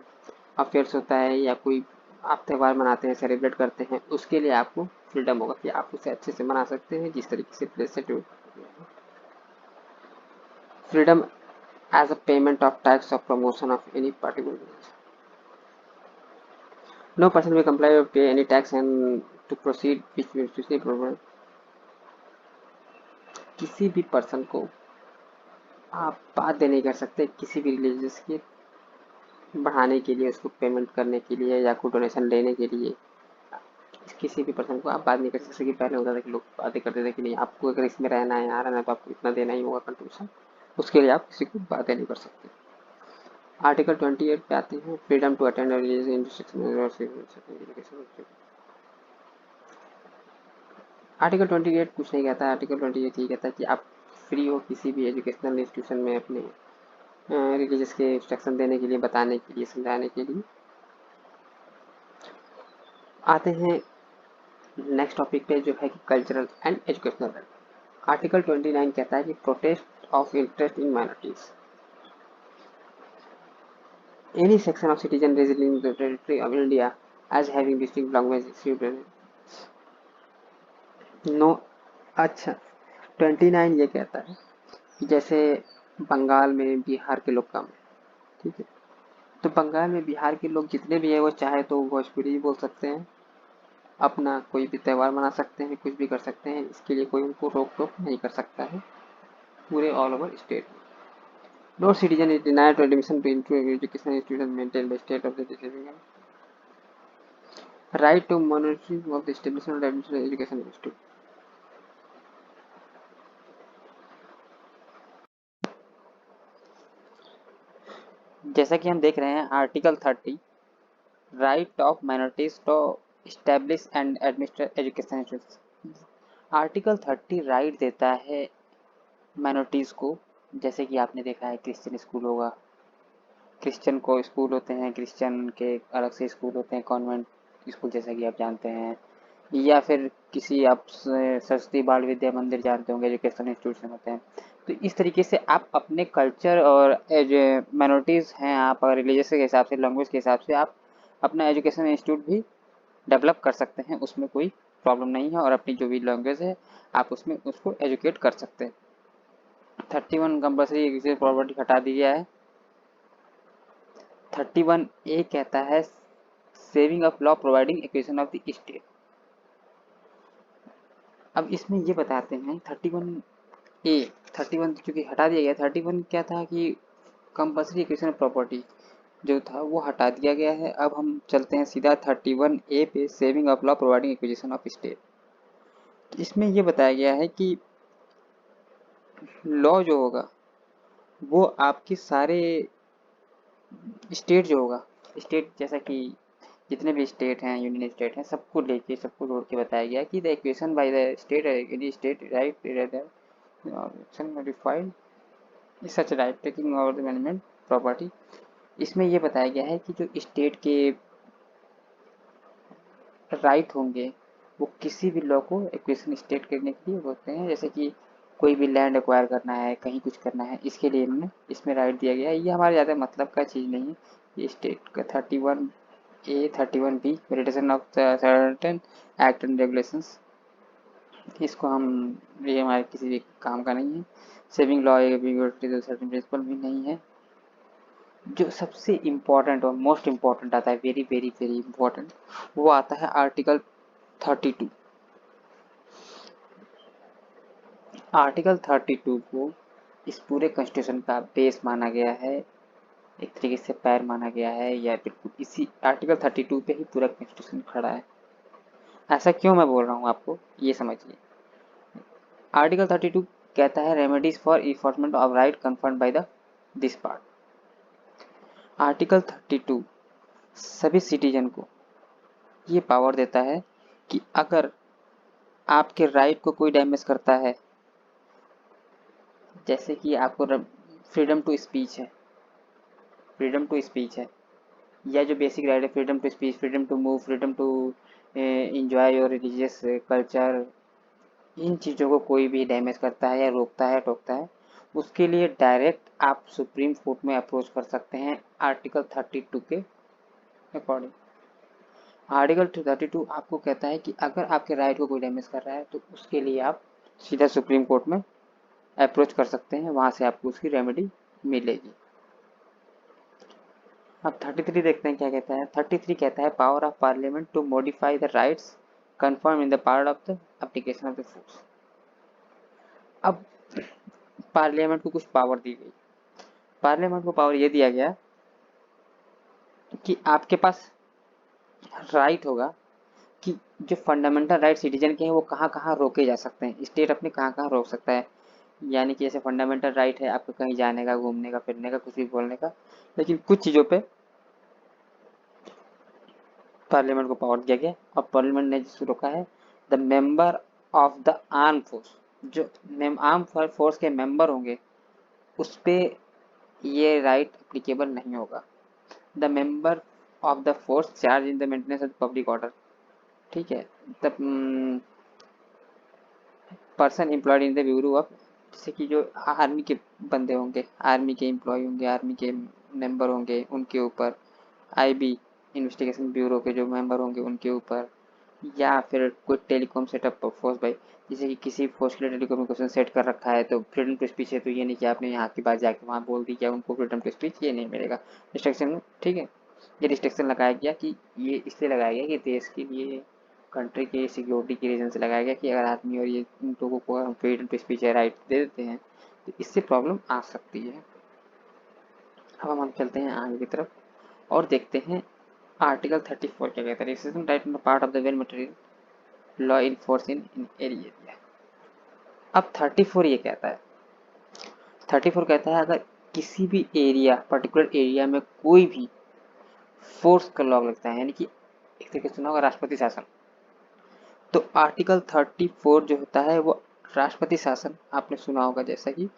अफेयर्स होता है या कोई आप त्यौहार मनाते हैं, सेलिब्रेट करते हैं, उसके लिए आपको फ्रीडम होगा कि आप उसे अच्छे से मना सकते हैं जिस तरीके से प्लेस से। Freedom as a payment of tax or promotion of any particular. No person will comply or pay any tax and to proceed which will especially provide। किसी भी पर्सन को आप बाध्य नहीं कर सकते किसी भी रिलीजियस के बढ़ाने के लिए, उसको पेमेंट करने के लिए या कोई डोनेशन लेने के लिए किसी भी पर्सन को आप बात नहीं कर सकते। कि पहले होता था कि लोग बातें करते थे कि नहीं आपको अगर इसमें रहना है, यहाँ रहना है तो आपको इतना देना ही होगा कंट्रीब्यूशन, उसके लिए आप किसी को बातें नहीं कर सकते। आर्टिकल 28 पे आते हैं freedom to attend religious instruction. Article 28 कुछ नहीं कहता है, आर्टिकल 28 ये कहता है कि आप फ्री हो किसी भी एजुकेशनल इंस्टीट्यूशन में अपने रिलीजियस के इंस्ट्रक्शन देने के लिए, बताने के लिए, समझाने के लिए। आते हैं नेक्स्ट टॉपिक पे जो है कि cultural and educational right. Article 29 कहता है कि protest of interest in minorities. Any section of citizen resident in the territory of India as having distinct language no. अच्छा 29 ये कहता है कि जैसे बंगाल में बिहार के लोग कम है, ठीक है, तो बंगाल में बिहार के लोग जितने भी हैं वो चाहे तो भोजपुरी भी बोल सकते हैं, अपना कोई भी त्यौहार मना सकते हैं, कुछ भी कर सकते हैं, इसके लिए कोई उनको रोक टोक नहीं कर सकता है पूरे ऑल ओवर स्टेट में। No citizen is denied admission to into education institution maintain by state of the receiving right to monitoring of the establishment of admission education institute. जैसा कि हम देख रहे हैं article 30 right of minorities to establish and administrate education institute. Article 30 right देता है minorities को, जैसे कि आपने देखा है क्रिश्चियन स्कूल होगा, क्रिश्चियन को स्कूल होते हैं, क्रिश्चियन के अलग से स्कूल होते हैं, कॉन्वेंट स्कूल जैसा कि आप जानते हैं, या फिर किसी आप सरस्वती बाल विद्या मंदिर जानते होंगे, एजुकेशन इंस्टीट्यूशन होते हैं। तो इस तरीके से आप अपने कल्चर और माइनॉरिटीज़ हैं आप, अगर रिलीजियस के हिसाब से, लैंग्वेज के हिसाब से आप अपना एजुकेशन इंस्टीट्यूट भी डेवलप कर सकते हैं, उसमें कोई प्रॉब्लम नहीं है, और अपनी जो भी लैंग्वेज है आप उसमें उसको एजुकेट कर सकते हैं। 31 कंपल्सरी प्रॉपर्टी हटा दी गया है। 31A कहता है saving of law providing equation of the state. अब इसमें ये बताते हैं 31A, 31 चूंकि हटा दिया गया, 31 क्या था कि कंपल्सरी इक्वेशन ऑफ प्रॉपर्टी जो था वो हटा दिया गया है। अब हम चलते हैं सीधा 31A पे, saving of law providing equation of state. इसमें ये बताया गया है कि लॉ जो होगा वो आपके सारे स्टेट जो होगा, स्टेट जैसा कि जितने भी स्टेट हैं, यूनियन स्टेट हैं, सबको लेके, सबको जोड़ के बताया गया कि the equation by the state right modified such right taking over the management property. इसमें ये बताया गया है कि जो स्टेट के राइट होंगे वो किसी भी लॉ को इक्वेशन स्टेट करने के लिए होते हैं, जैसे कि कोई भी लैंड एक्वायर करना है, कहीं कुछ करना है, इसके लिए इन्होंने इसमें राइट दिया गया है। ये हमारे ज़्यादा मतलब का चीज़ नहीं है, ये स्टेट का 31A 31B meditation of certain act and regulations, इसको हम, ये हमारे किसी भी काम का नहीं है। सेविंग लॉ सर्टेन प्रिंसिपल भी नहीं है। जो सबसे इम्पोर्टेंट और मोस्ट इम्पोर्टेंट आता है, वेरी वेरी वेरी इम्पोर्टेंट, वो आता है आर्टिकल 32। आर्टिकल 32 को इस पूरे कॉन्स्टिट्यूशन का बेस माना गया है, एक तरीके से पैर माना गया है, या बिल्कुल इसी आर्टिकल 32 पे ही पूरा कॉन्स्टिट्यूशन खड़ा है। ऐसा क्यों मैं बोल रहा हूँ आपको, ये समझिए। आर्टिकल 32 कहता है remedies for enforcement of right confirmed by the this part. Article 32 सभी सिटीजन को ये पावर देता है कि अगर आपके राइट को कोई डैमेज करता है, जैसे कि आपको फ्रीडम टू स्पीच है, फ्रीडम टू स्पीच है, या जो बेसिक राइट है freedom to speech, freedom to move, freedom to enjoy your religious culture, इन चीज़ों को कोई भी डैमेज करता है या रोकता है, टोकता है, उसके लिए डायरेक्ट आप सुप्रीम कोर्ट में अप्रोच कर सकते हैं आर्टिकल 32 के अकॉर्डिंग। आर्टिकल 32 आपको कहता है कि अगर आपके राइट को कोई डैमेज कर रहा है तो उसके लिए आप सीधा सुप्रीम कोर्ट में अप्रोच कर सकते हैं, वहाँ से आपको उसकी रेमेडी मिलेगी। अब 33 देखते हैं क्या कहता है। 33 कहता है power of parliament to modify the rights confirm in the part of the application of the force. अब पार्लियामेंट को कुछ पावर दी गई, पार्लियामेंट को पावर ये दिया गया कि आपके पास राइट होगा कि जो फंडामेंटल राइट सिटीजन के हैं वो कहाँ कहाँ रोके जा सकते हैं, स्टेट अपने कहाँ कहाँ रोक सकता है। यानी कि जैसे फंडामेंटल राइट है आपको कहीं जाने का, घूमने का, फिरने का, कुछ भी बोलने का, लेकिन कुछ चीज़ों पे पार्लियामेंट को पावर दिया गया। और पार्लियामेंट ने जिसको रोका है, the member of the arm force, जो आर्म फोर्स के मेंबर होंगे उस पे ये राइट एप्लीकेबल नहीं होगा। The member of the force charge in the maintenance of public order, ठीक है। The person employed in the bureau of, जैसे कि जो आर्मी के बंदे होंगे, आर्मी के एम्प्लॉय होंगे, आर्मी के मेंबर होंगे, उनके ऊपर आईबी इन्वेस्टिगेशन ब्यूरो के जो मेंबर होंगे उनके ऊपर, या फिर कोई टेलीकॉम सेटअप फोर्स बाई, जैसे कि किसी फोर्स के लिए टेलीकम्युनिकेशन सेट कर रखा है तो फ्रीडम टू स्पीच है, तो ये नहीं कि आपने यहाँ की बात जाके वहाँ बोल दी, क्या उनको फ्रीडम टू स्पीच ये नहीं मिलेगा रिस्ट्रिक्शन में, ठीक है। ये रिस्ट्रिक्शन लगाया गया कि ये इसलिए लगाया गया कि देश के लिए कंट्री के सिक्योरिटी के रीजन से लगाया गया कि अगर आदमी और ये लोगों को हम फ्रीडम टू स्पीच राइट दे देते हैं तो इससे प्रॉब्लम आ सकती है। अब हम चलते हैं आगे की तरफ और देखते हैं आर्टिकल 34 क्या कहता है। Racism right in part of the well material law in force in area. अब 34 ये कहता है, 34 कहता है अगर किसी भी एरिया पर्टिकुलर एरिया में कोई भी फोर्स का लॉ लगता है, यानी कि एक तरीके से सुना होगा राष्ट्रपति शासन, तो आर्टिकल 34 जो होता है वो राष्ट्रपति शासन आपने सुना होगा जैसा कि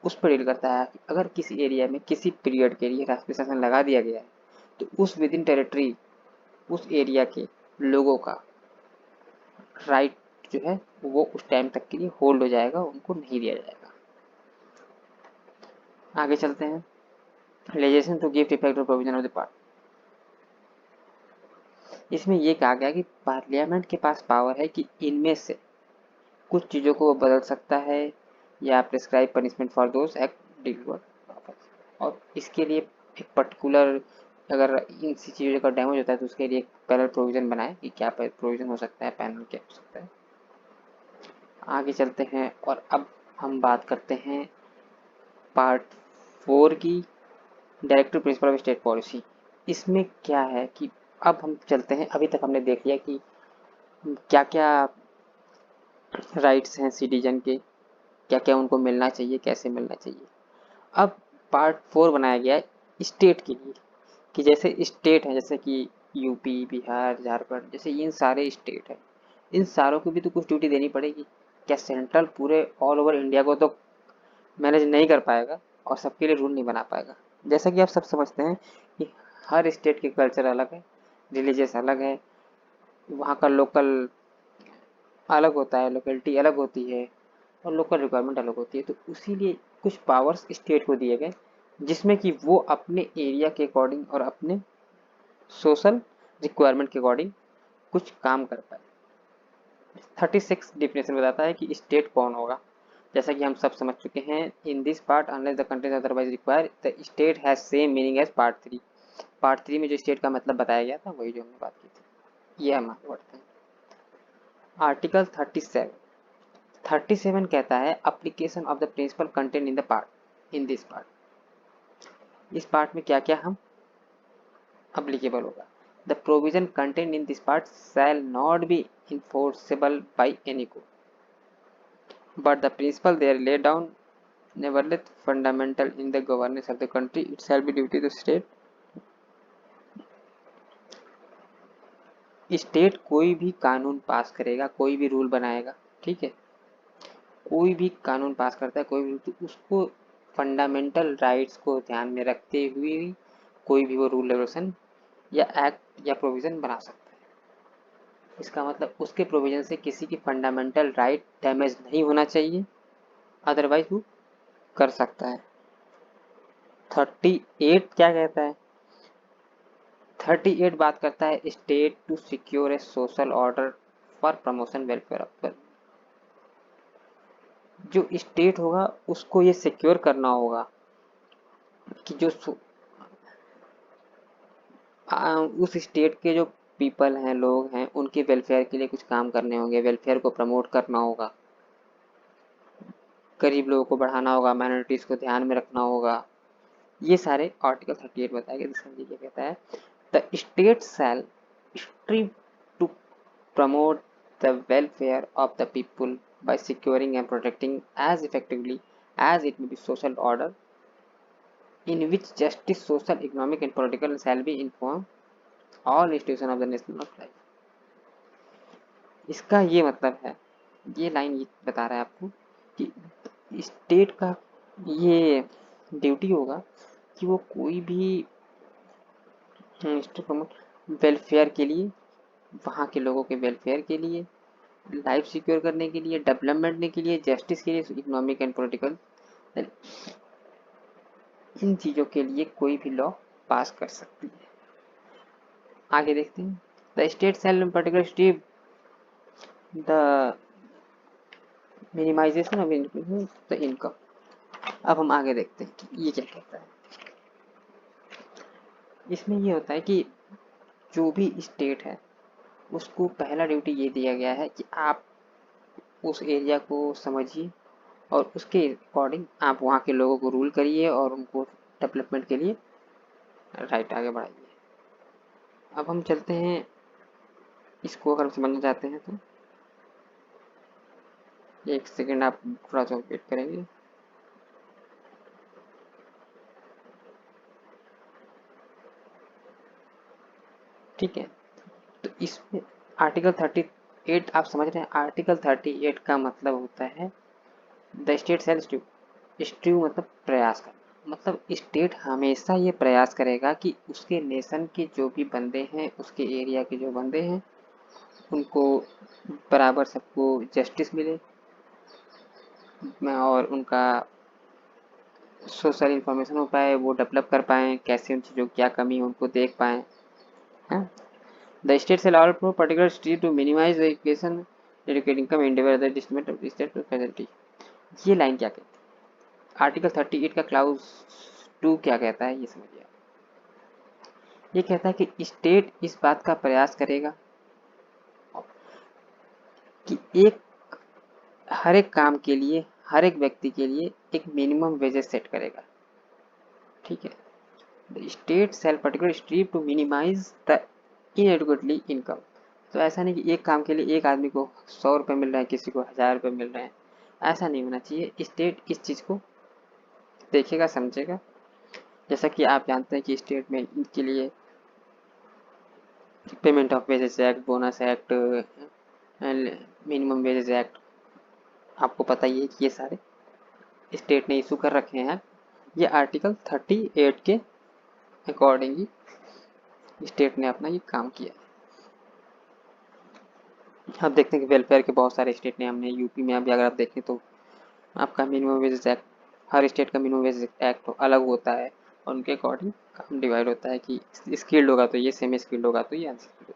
उस पर डील करता है कि अगर किसी एरिया में किसी पीरियड के लिए राष्ट्रपति शासन लगा दिया गया है तो उस विद इन टेरिटरी उस एरिया के लोगों का राइट जो है वो उस टाइम तक के लिए होल्ड हो जाएगा, उनको नहीं दिया जाएगा। आगे चलते हैं। Legislation to give effect to provision of the part. इसमें ये कहा गया कि पार्लियामेंट के पास पावर है कि इनमें से कुछ चीज़ों को वो बदल सकता है या prescribe punishment for those act deliver, और इसके लिए एक पर्टिकुलर अगर इन चीज़ों का डैमेज होता है तो उसके लिए एक पैनल प्रोविज़न बनाए कि क्या प्रोविज़न हो सकता है, पैनल क्या हो सकता है। आगे चलते हैं और अब हम बात करते हैं पार्ट 4 की, directive principle of state policy. इसमें क्या है कि अब हम चलते हैं, अभी तक हमने देख लिया कि क्या क्या राइट्स हैं सिटीजन के, क्या क्या उनको मिलना चाहिए, कैसे मिलना चाहिए। अब पार्ट 4 बनाया गया है स्टेट के लिए कि जैसे स्टेट है, जैसे कि यूपी, बिहार, झारखंड, जैसे इन सारे स्टेट हैं, इन सारों को भी तो कुछ ड्यूटी देनी पड़ेगी। क्या सेंट्रल पूरे ऑल ओवर इंडिया को तो मैनेज नहीं कर पाएगा और सबके लिए रूल नहीं बना पाएगा। जैसा कि आप सब समझते हैं कि हर स्टेट के कल्चर अलग है, रिलीजियस अलग है, वहाँ का लोकल अलग होता है, लोकेलिटी अलग होती है और लोकल रिक्वायरमेंट अलग होती है। तो उसीलिए कुछ पावर्स स्टेट को दिए गए जिसमें कि वो अपने एरिया के अकॉर्डिंग और अपने सोशल रिक्वायरमेंट के अकॉर्डिंग कुछ काम कर पाए। 36 डिफिनेशन बताता है कि स्टेट कौन होगा। जैसा कि हम सब समझ चुके हैं, in this part unless the countries otherwise require the state has same meaning as part 3। Part 3 में जो स्टेट का मतलब बताया गया था वही जो हमने बात की थी। ये हम आगे बढ़ते हैं। आर्टिकल 37 कहता है application of the principle content in the part in this part. इस पार्ट में क्या क्या हम अप्लीकेबल होगा। The provision content in this part shall not be enforceable by any court, but the principle there laid down nevertheless fundamental in the governance of the country. It shall be duty to state। State कोई भी कानून पास करेगा, कोई भी rule बनाएगा, ठीक है, कोई भी कानून पास करता है, कोई भी, तो उसको फंडामेंटल राइट्स को ध्यान में रखते हुए कोई भी वो रूल रेगुलेशन या एक्ट या प्रोविजन बना सकता है। इसका मतलब उसके प्रोविजन से किसी की फंडामेंटल राइट डैमेज नहीं होना चाहिए, अदरवाइज वो कर सकता है। 38 क्या कहता है? 38 बात करता है state to secure a social order for promotion welfare of. जो स्टेट होगा उसको ये सिक्योर करना होगा कि जो उस स्टेट के जो पीपल हैं, लोग हैं, उनके वेलफेयर के लिए कुछ काम करने होंगे, वेलफेयर को प्रमोट करना होगा, गरीब लोगों को बढ़ाना होगा, माइनॉरिटीज को ध्यान में रखना होगा। ये सारे आर्टिकल 38 बताएगा। समझिए क्या कहता है, the state shall strive to promote the welfare of the people by securing and protecting as effectively as it may be social order in which justice, social, economic and political shall be informed all institution of the national of life। इसका ये मतलब है, ये line ये बता रहा है आपको कि स्टेट का ये ड्यूटी होगा कि वो कोई भी वेलफेयर के लिए, वहाँ के लोगों के वेलफेयर के लिए, लाइफ सिक्योर करने के लिए, डेवलपमेंट के लिए, जस्टिस के लिए, इकोनॉमिक एंड पॉलिटिकल, इन चीज़ों के लिए कोई भी लॉ पास कर सकती है। आगे देखते हैं। The state shall particular state the minimization of the income. अब हम आगे देखते हैं कि ये क्या कहता है। इसमें ये होता है कि जो भी स्टेट है उसको पहला ड्यूटी ये दिया गया है कि आप उस एरिया को समझिए और उसके अकॉर्डिंग आप वहाँ के लोगों को रूल करिए और उनको डेवलपमेंट के लिए राइट आगे बढ़ाइए। अब हम चलते हैं, इसको अगर समझना चाहते हैं तो एक सेकेंड आप थोड़ा सा वेट करेंगे। ठीक है, तो इसमें आर्टिकल 38 आप समझ रहे हैं। आर्टिकल 38 का मतलब होता है the state shall strive. Strive मतलब प्रयास करना, मतलब स्टेट हमेशा ये प्रयास करेगा कि उसके नेशन के जो भी बंदे हैं, उसके एरिया के जो बंदे हैं, उनको बराबर सबको जस्टिस मिले और उनका सोशल इंफॉर्मेशन हो पाए, वो डेवलप कर पाएँ, कैसे उन चीज़ों की क्या कमी है उनको देख पाएँ। हाँ, the state shall allow for particular state to minimize the education educating income endeavor the distribution of state facility। ये लाइन क्या कहती है? आर्टिकल 38 का क्लाउज 2 क्या कहता है ये समझिए। ये कहता है कि स्टेट इस बात का प्रयास करेगा कि एक हर एक काम के लिए, हर एक व्यक्ति के लिए एक मिनिमम वेजेस सेट करेगा। ठीक है, the state shall particular strive to minimise the इनएडुकेटली इनकम। तो ऐसा नहीं कि एक काम के लिए एक आदमी को 100 रुपये मिल रहे हैं, किसी को 1000 रुपये मिल रहे हैं, ऐसा नहीं होना चाहिए। स्टेट इस चीज़ को देखेगा, समझेगा। जैसा कि आप जानते हैं कि स्टेट में इनके लिए payment of wages act, bonus act, minimum wages act, आपको पता ही है कि ये सारे स्टेट ने इशू कर रखे हैं। ये आर्टिकल 38 के अकॉर्डिंग ही स्टेट ने अपना ये काम किया। अब देखते हैं कि वेलफेयर के बहुत सारे स्टेट ने, हमने यूपी में अभी अगर आप देखें तो आपका मिनिमम वेजेस एक्ट, हर स्टेट का मिनिमम वेजेस एक्ट अलग होता है और उनके अकॉर्डिंग काम डिवाइड होता है कि स्किल्ड होगा तो ये, सेमी स्किल्ड होगा तो ये, अनस्किल्ड।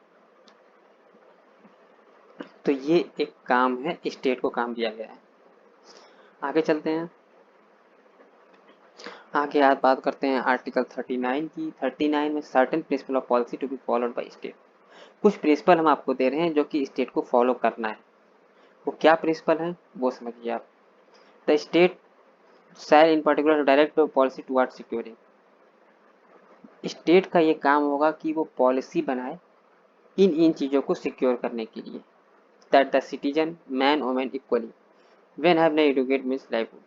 तो ये एक काम है, स्टेट को काम दिया गया है। आगे चलते हैं, आगे आज बात करते हैं आर्टिकल 39 की। 39 में certain principle of policy to be followed by state. कुछ प्रिंसिपल हम आपको दे रहे हैं जो कि स्टेट को फॉलो करना है। वो क्या प्रिंसिपल है वो समझिए आप। The state shell in particular direct policy towards securing. State का ये काम होगा कि वो पॉलिसी बनाए इन चीज़ों को सिक्योर करने के लिए। That the citizen man women equally when have न एडुकेट मीन्स लाइवहुड।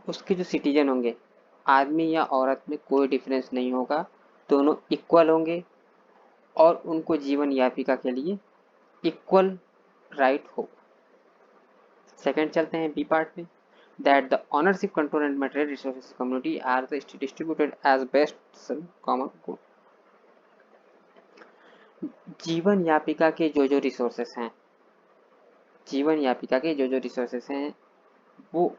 उसके जो सिटीजन होंगे, आदमी या औरत में कोई डिफरेंस नहीं होगा, दोनों इक्वल होंगे और उनको जीवन यापिका के लिए इक्वल राइट हो। सेकंड चलते हैं बी पार्ट में। That the ownership control and material resources community are distributed as best common good. जीवन यापिका के जो रिसोर्सेस हैं, जीवन यापिका के जो रिसोर्सेस हैं, वो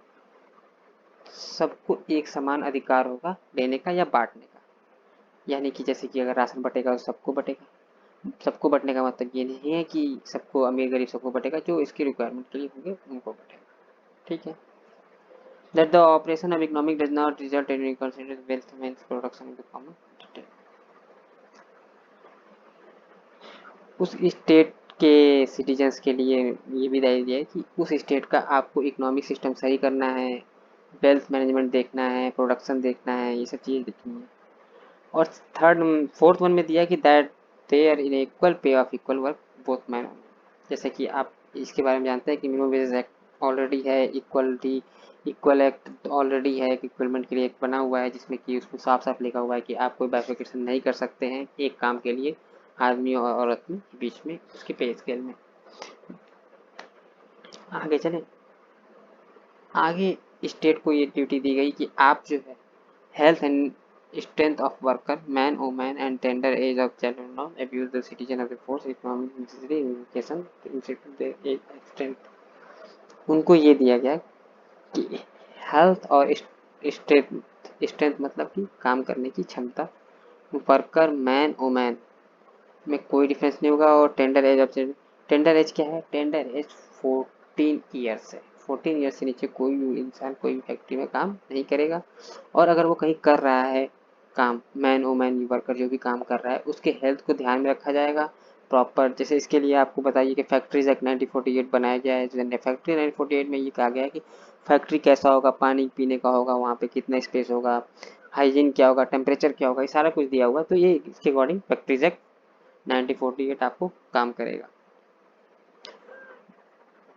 सबको एक समान अधिकार होगा लेने का या बांटने का। यानी कि जैसे कि अगर राशन बटेगा तो सबको बटेगा। सबको बटने का मतलब ये नहीं है कि सबको, अमीर गरीब सबको बटेगा, जो इसकी रिक्वायरमेंट के लिए होंगे उनको बटेगा। ठीक है, that the operation of economic does not result in consider wealth means production of the common. उस स्टेट के सिटीजन्स के लिए ये भी दायित्व है कि उस स्टेट का आपको इकोनॉमिक सिस्टम सही करना है, वेल्थ मैनेजमेंट देखना है, प्रोडक्शन देखना है, ये सब चीज़ें देखनी है। और फोर्थ वन में दिया कि that they are in equal pay of equal work both man. जैसे कि आप इसके बारे में जानते हैं कि मिनिमम वेजेस एक्ट ऑलरेडी है, इक्वलिटी इक्वल एक्ट ऑलरेडी है, इक्वलमेंट के लिए एक बना हुआ है जिसमें कि उसमें साफ साफ लिखा हुआ है कि आप कोई बाइफिकेशन नहीं कर सकते हैं एक काम के लिए आदमी और औरत में बीच में उसके पे स्केल में। आगे चलें, आगे स्टेट को ये ड्यूटी दी गई कि आप जो है health and strength of worker, man, woman, and tender age of child will not abuse the citizen of the force economic necessary education to their age strength। उनको ये दिया गया कि हेल्थ और स्ट्रेंथ, स्ट्रेंथ मतलब कि काम करने की क्षमता, वर्कर मैन वुमेन में कोई डिफरेंस नहीं होगा। और tender as of, tender as क्या है? टेंडर एज 14 ईयर्स है। 14 ईयर्स से नीचे कोई भी इंसान कोई भी फैक्ट्री में काम नहीं करेगा। और अगर वो कहीं कर रहा है काम, मैन वुमेन वर्कर जो भी काम कर रहा है उसके हेल्थ को ध्यान में रखा जाएगा प्रॉपर। जैसे इसके लिए आपको बताइए कि फैक्ट्रीज एक्ट 1948 बनाया गया है। फैक्ट्री 1948 में ये कहा गया है कि फैक्ट्री कैसा होगा, पानी पीने का होगा, वहाँ पे कितना स्पेस होगा, हाइजीन क्या होगा, टेम्परेचर क्या होगा, ये सारा कुछ दिया हुआ। तो ये इसके अकॉर्डिंग फैक्ट्रीज एक्ट 1948 आपको काम करेगा।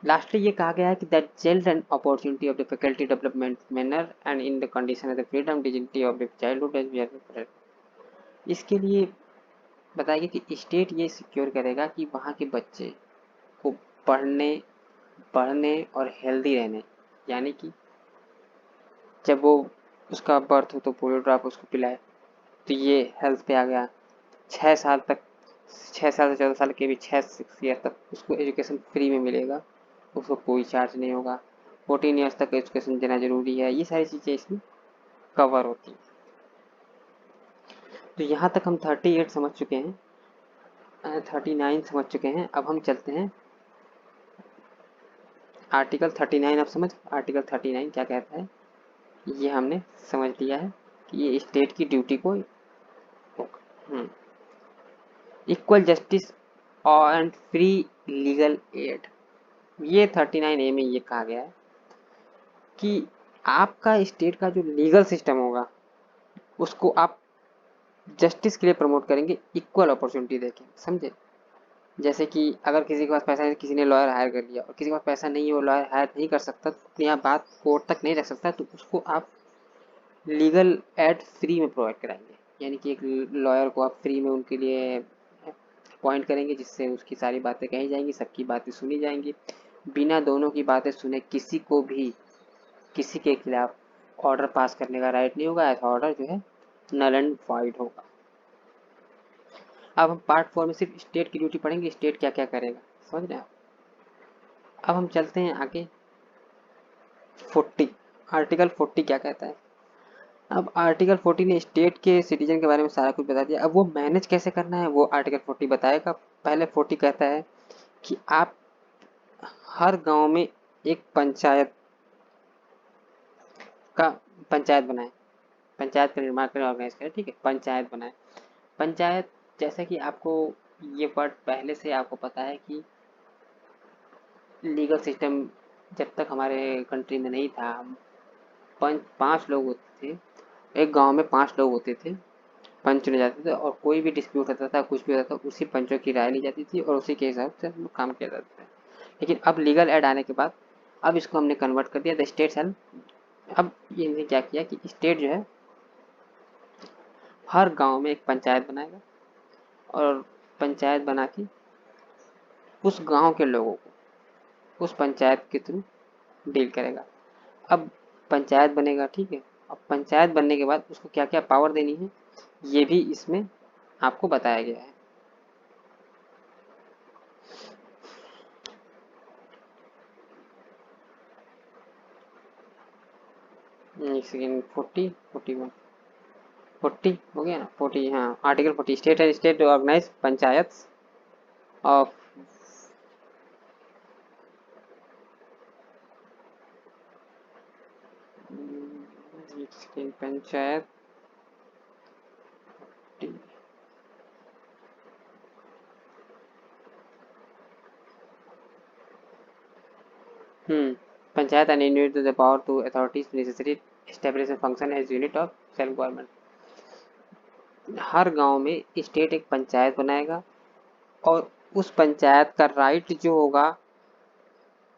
लास्टली ये कहा गया है कि that child and opportunity of the faculty development manner and in the condition of the freedom dignity of the childhood as we are. इसके लिए बताया गया कि स्टेट ये सिक्योर करेगा कि वहाँ के बच्चे को पढ़ने पढ़ने और हेल्दी रहने, यानी कि जब वो उसका बर्थ हो तो पोलियो ड्रॉप उसको पिलाए, तो ये हेल्थ पे आ गया। 6 साल तक, 6 साल से 14 साल के भी 6 ईयर तक उसको एजुकेशन फ्री में मिलेगा, उसको कोई चार्ज नहीं होगा। 14 ईयर्स तक एजुकेशन देना जरूरी है। ये सारी चीज़ें इसमें कवर होती हैं। तो यहाँ तक हम 38 समझ चुके हैं, 39 समझ चुके हैं। अब हम चलते हैं आर्टिकल 39। आप समझ आर्टिकल 39 क्या कहता है, ये हमने समझ लिया है कि ये स्टेट की ड्यूटी को equal justice and free legal aid. ये 39A में ये कहा गया है कि आपका स्टेट का जो लीगल सिस्टम होगा उसको आप जस्टिस के लिए प्रमोट करेंगे, इक्वल अपॉर्चुनिटी देके, समझे। जैसे कि अगर किसी के पास पैसा है, किसी ने लॉयर हायर कर लिया, और किसी के पास पैसा नहीं है, वो लॉयर हायर नहीं कर सकता, तो अपनी आप बात कोर्ट तक नहीं रख सकता, तो उसको आप लीगल एड फ्री में प्रोवाइड कराएंगे। यानी कि एक लॉयर को आप फ्री में उनके लिए अपॉइंट करेंगे, जिससे उसकी सारी बातें कही जाएंगी, सबकी बातें सुनी जाएंगी, बिना दोनों की बातें सुने किसी को भी किसी के खिलाफ ऑर्डर पास करने का राइट नहीं होगा। ऐसा ऑर्डर जो है नल एंड वॉइड होगा। अब हम पार्ट 4 में सिर्फ स्टेट की ड्यूटी पढ़ेंगे, स्टेट क्या क्या करेगा, समझ रहे हैं आप। अब हम चलते हैं आगे 40। आर्टिकल 40 क्या कहता है। अब आर्टिकल 40 ने स्टेट के सिटीजन के बारे में सारा कुछ बता दिया। अब वो मैनेज कैसे करना है वो आर्टिकल 40 बताएगा। पहले 40 कहता है कि आप हर गांव में एक पंचायत का पंचायत बनाएं, पंचायत का निर्माण करें, ऑर्गेनाइज करें, ठीक है, पंचायत बनाएं। पंचायत, जैसा कि आपको ये वर्ड पहले से आपको पता है कि लीगल सिस्टम जब तक हमारे कंट्री में नहीं था, 5 लोग होते थे, एक गांव में 5 लोग होते थे, पंच चुने जाते थे, और कोई भी डिस्प्यूट होता था, कुछ भी होता था, उसी पंचों की राय ली जाती थी और उसी के हिसाब से काम किया जाता था। लेकिन अब लीगल एड आने के बाद अब इसको हमने कन्वर्ट कर दिया द स्टेट सेल। अब इन्होंने क्या किया कि स्टेट जो है हर गांव में एक पंचायत बनाएगा, और पंचायत बना के उस गांव के लोगों को उस पंचायत के थ्रू डील करेगा। अब पंचायत बनेगा, ठीक है। अब पंचायत बनने के बाद उसको क्या क्या पावर देनी है ये भी इसमें आपको बताया गया है। एक सेकेंड, 40, 41, 40 हो गया ना, 40, हाँ। आर्टिकल 40 स्टेट है, state organise panchayat of panchayat panchayat and unit the power to authorities necessary establish function as unit of self government. हर गांव में स्टेट एक पंचायत बनाएगा, और उस पंचायत का राइट जो होगा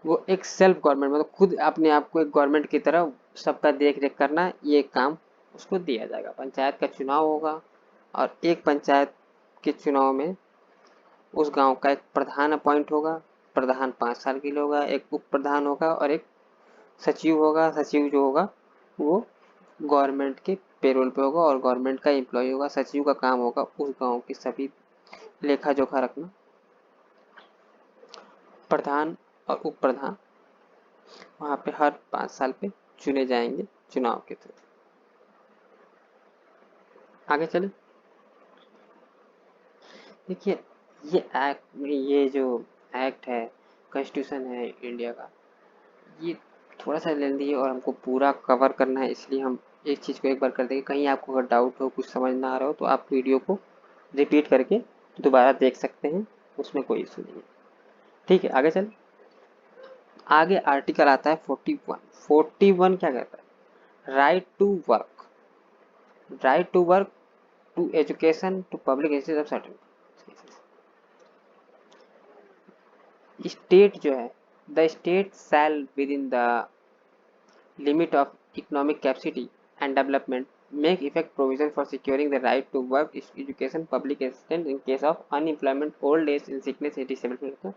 वो एक सेल्फ गवर्नमेंट, मतलब खुद अपने आप को एक गवर्नमेंट की तरह सबका देख रेख करना, ये काम उसको दिया जाएगा। पंचायत का चुनाव होगा, और एक पंचायत के चुनाव में उस गांव का एक प्रधान अपॉइंट होगा, प्रधान 5 साल के लिए होगा, एक उप प्रधान होगा, और एक सचिव होगा। सचिव जो होगा वो गवर्नमेंट के पेरोल पे होगा और गवर्नमेंट का एम्प्लॉय होगा। सचिव का काम होगा उस गांव की सभी लेखा जोखा रखना। प्रधान और उप प्रधान वहाँ पे हर 5 साल पे चुने जाएंगे चुनाव के थ्रू। आगे चले, देखिए ये एक्ट, ये जो एक्ट है, कॉन्स्टिट्यूशन है इंडिया का, ये थोड़ा सा लेंदी है और हमको पूरा कवर करना है, इसलिए हम एक चीज़ को एक बार कर देंगे, कहीं आपको अगर डाउट हो, कुछ समझ ना आ रहा हो तो आप वीडियो को रिपीट करके दोबारा देख सकते हैं, उसमें कोई इशू नहीं है। ठीक है, आगे चल। आगे आर्टिकल आता है 41। 41 क्या कहता है? Right to work, right to work, to education, to public of certain state जो है, the state shall within the limit of economic capacity and development make effect provision for securing the right to work, education, public assistance in case of unemployment, old age, and sickness, disability।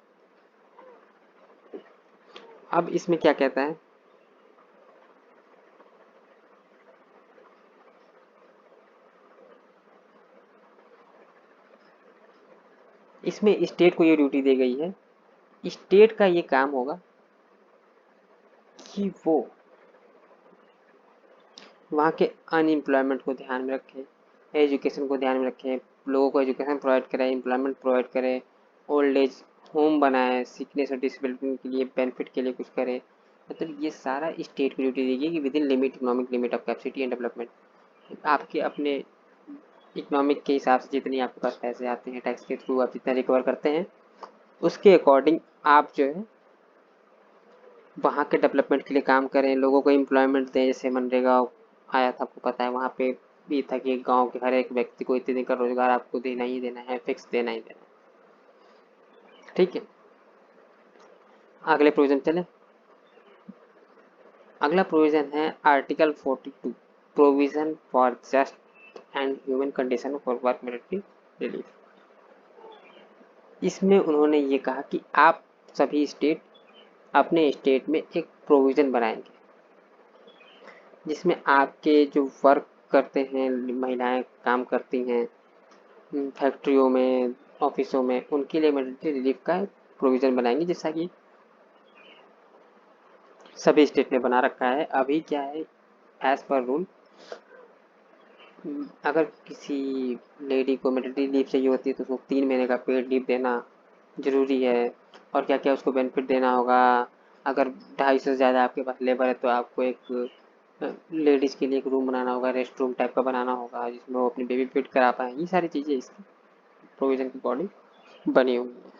अब इसमें क्या कहता है? इसमें state को ये duty दी गई है, स्टेट का ये काम होगा कि वो वहाँ के अनएम्प्लॉयमेंट को ध्यान में रखें, एजुकेशन को ध्यान में रखें, लोगों को एजुकेशन प्रोवाइड करें, एम्प्लॉयमेंट प्रोवाइड करें, ओल्ड एज होम बनाए, सिकनेस और डिसेबिलिटी के लिए बेनिफिट के लिए कुछ करें। मतलब ये सारा स्टेट की ड्यूटी दी गई कि with in limit economic limit of capacity and development, आपके अपने इकोनॉमिक के हिसाब से जितनी आपके पास पैसे आते हैं टैक्स के थ्रू, आप जितना रिकवर करते हैं उसके अकॉर्डिंग आप जो है वहाँ के डेवलपमेंट के लिए काम करें, लोगों को एम्प्लॉयमेंट दें। जैसे मनरेगा आया था, आपको पता है, वहाँ पे भी था कि गांव के हर एक व्यक्ति को इतने दिन का रोजगार आपको देना ही देना है, फिक्स देना ही देना है। ठीक है, अगले प्रोविजन चले। अगला प्रोविजन है article 42, provision for just and human condition for work military relief. इसमें उन्होंने ये कहा कि आप सभी स्टेट अपने स्टेट में एक प्रोविजन बनाएंगे जिसमें आपके जो वर्क करते हैं, महिलाएं काम करती हैं फैक्ट्रियों में, ऑफिसों में, उनके लिए मिलिट्री रिलीफ का प्रोविजन बनाएंगे, जैसा कि सभी स्टेट ने बना रखा है। अभी क्या है, एज पर रूल अगर किसी लेडी को मिलिट्री लीव चाहिए होती है तो उसको 3 महीने का पेड लीव देना जरूरी है। और क्या क्या उसको बेनिफिट देना होगा, अगर 250 से ज़्यादा आपके पास लेबर है तो आपको एक लेडीज़ के लिए एक रूम बनाना होगा, रेस्ट रूम टाइप का बनाना होगा जिसमें वो अपनी बेबी फिट करा पाए। ये सारी चीज़ें इसकी प्रोविज़न की अकॉर्डिंग बनी हुई है।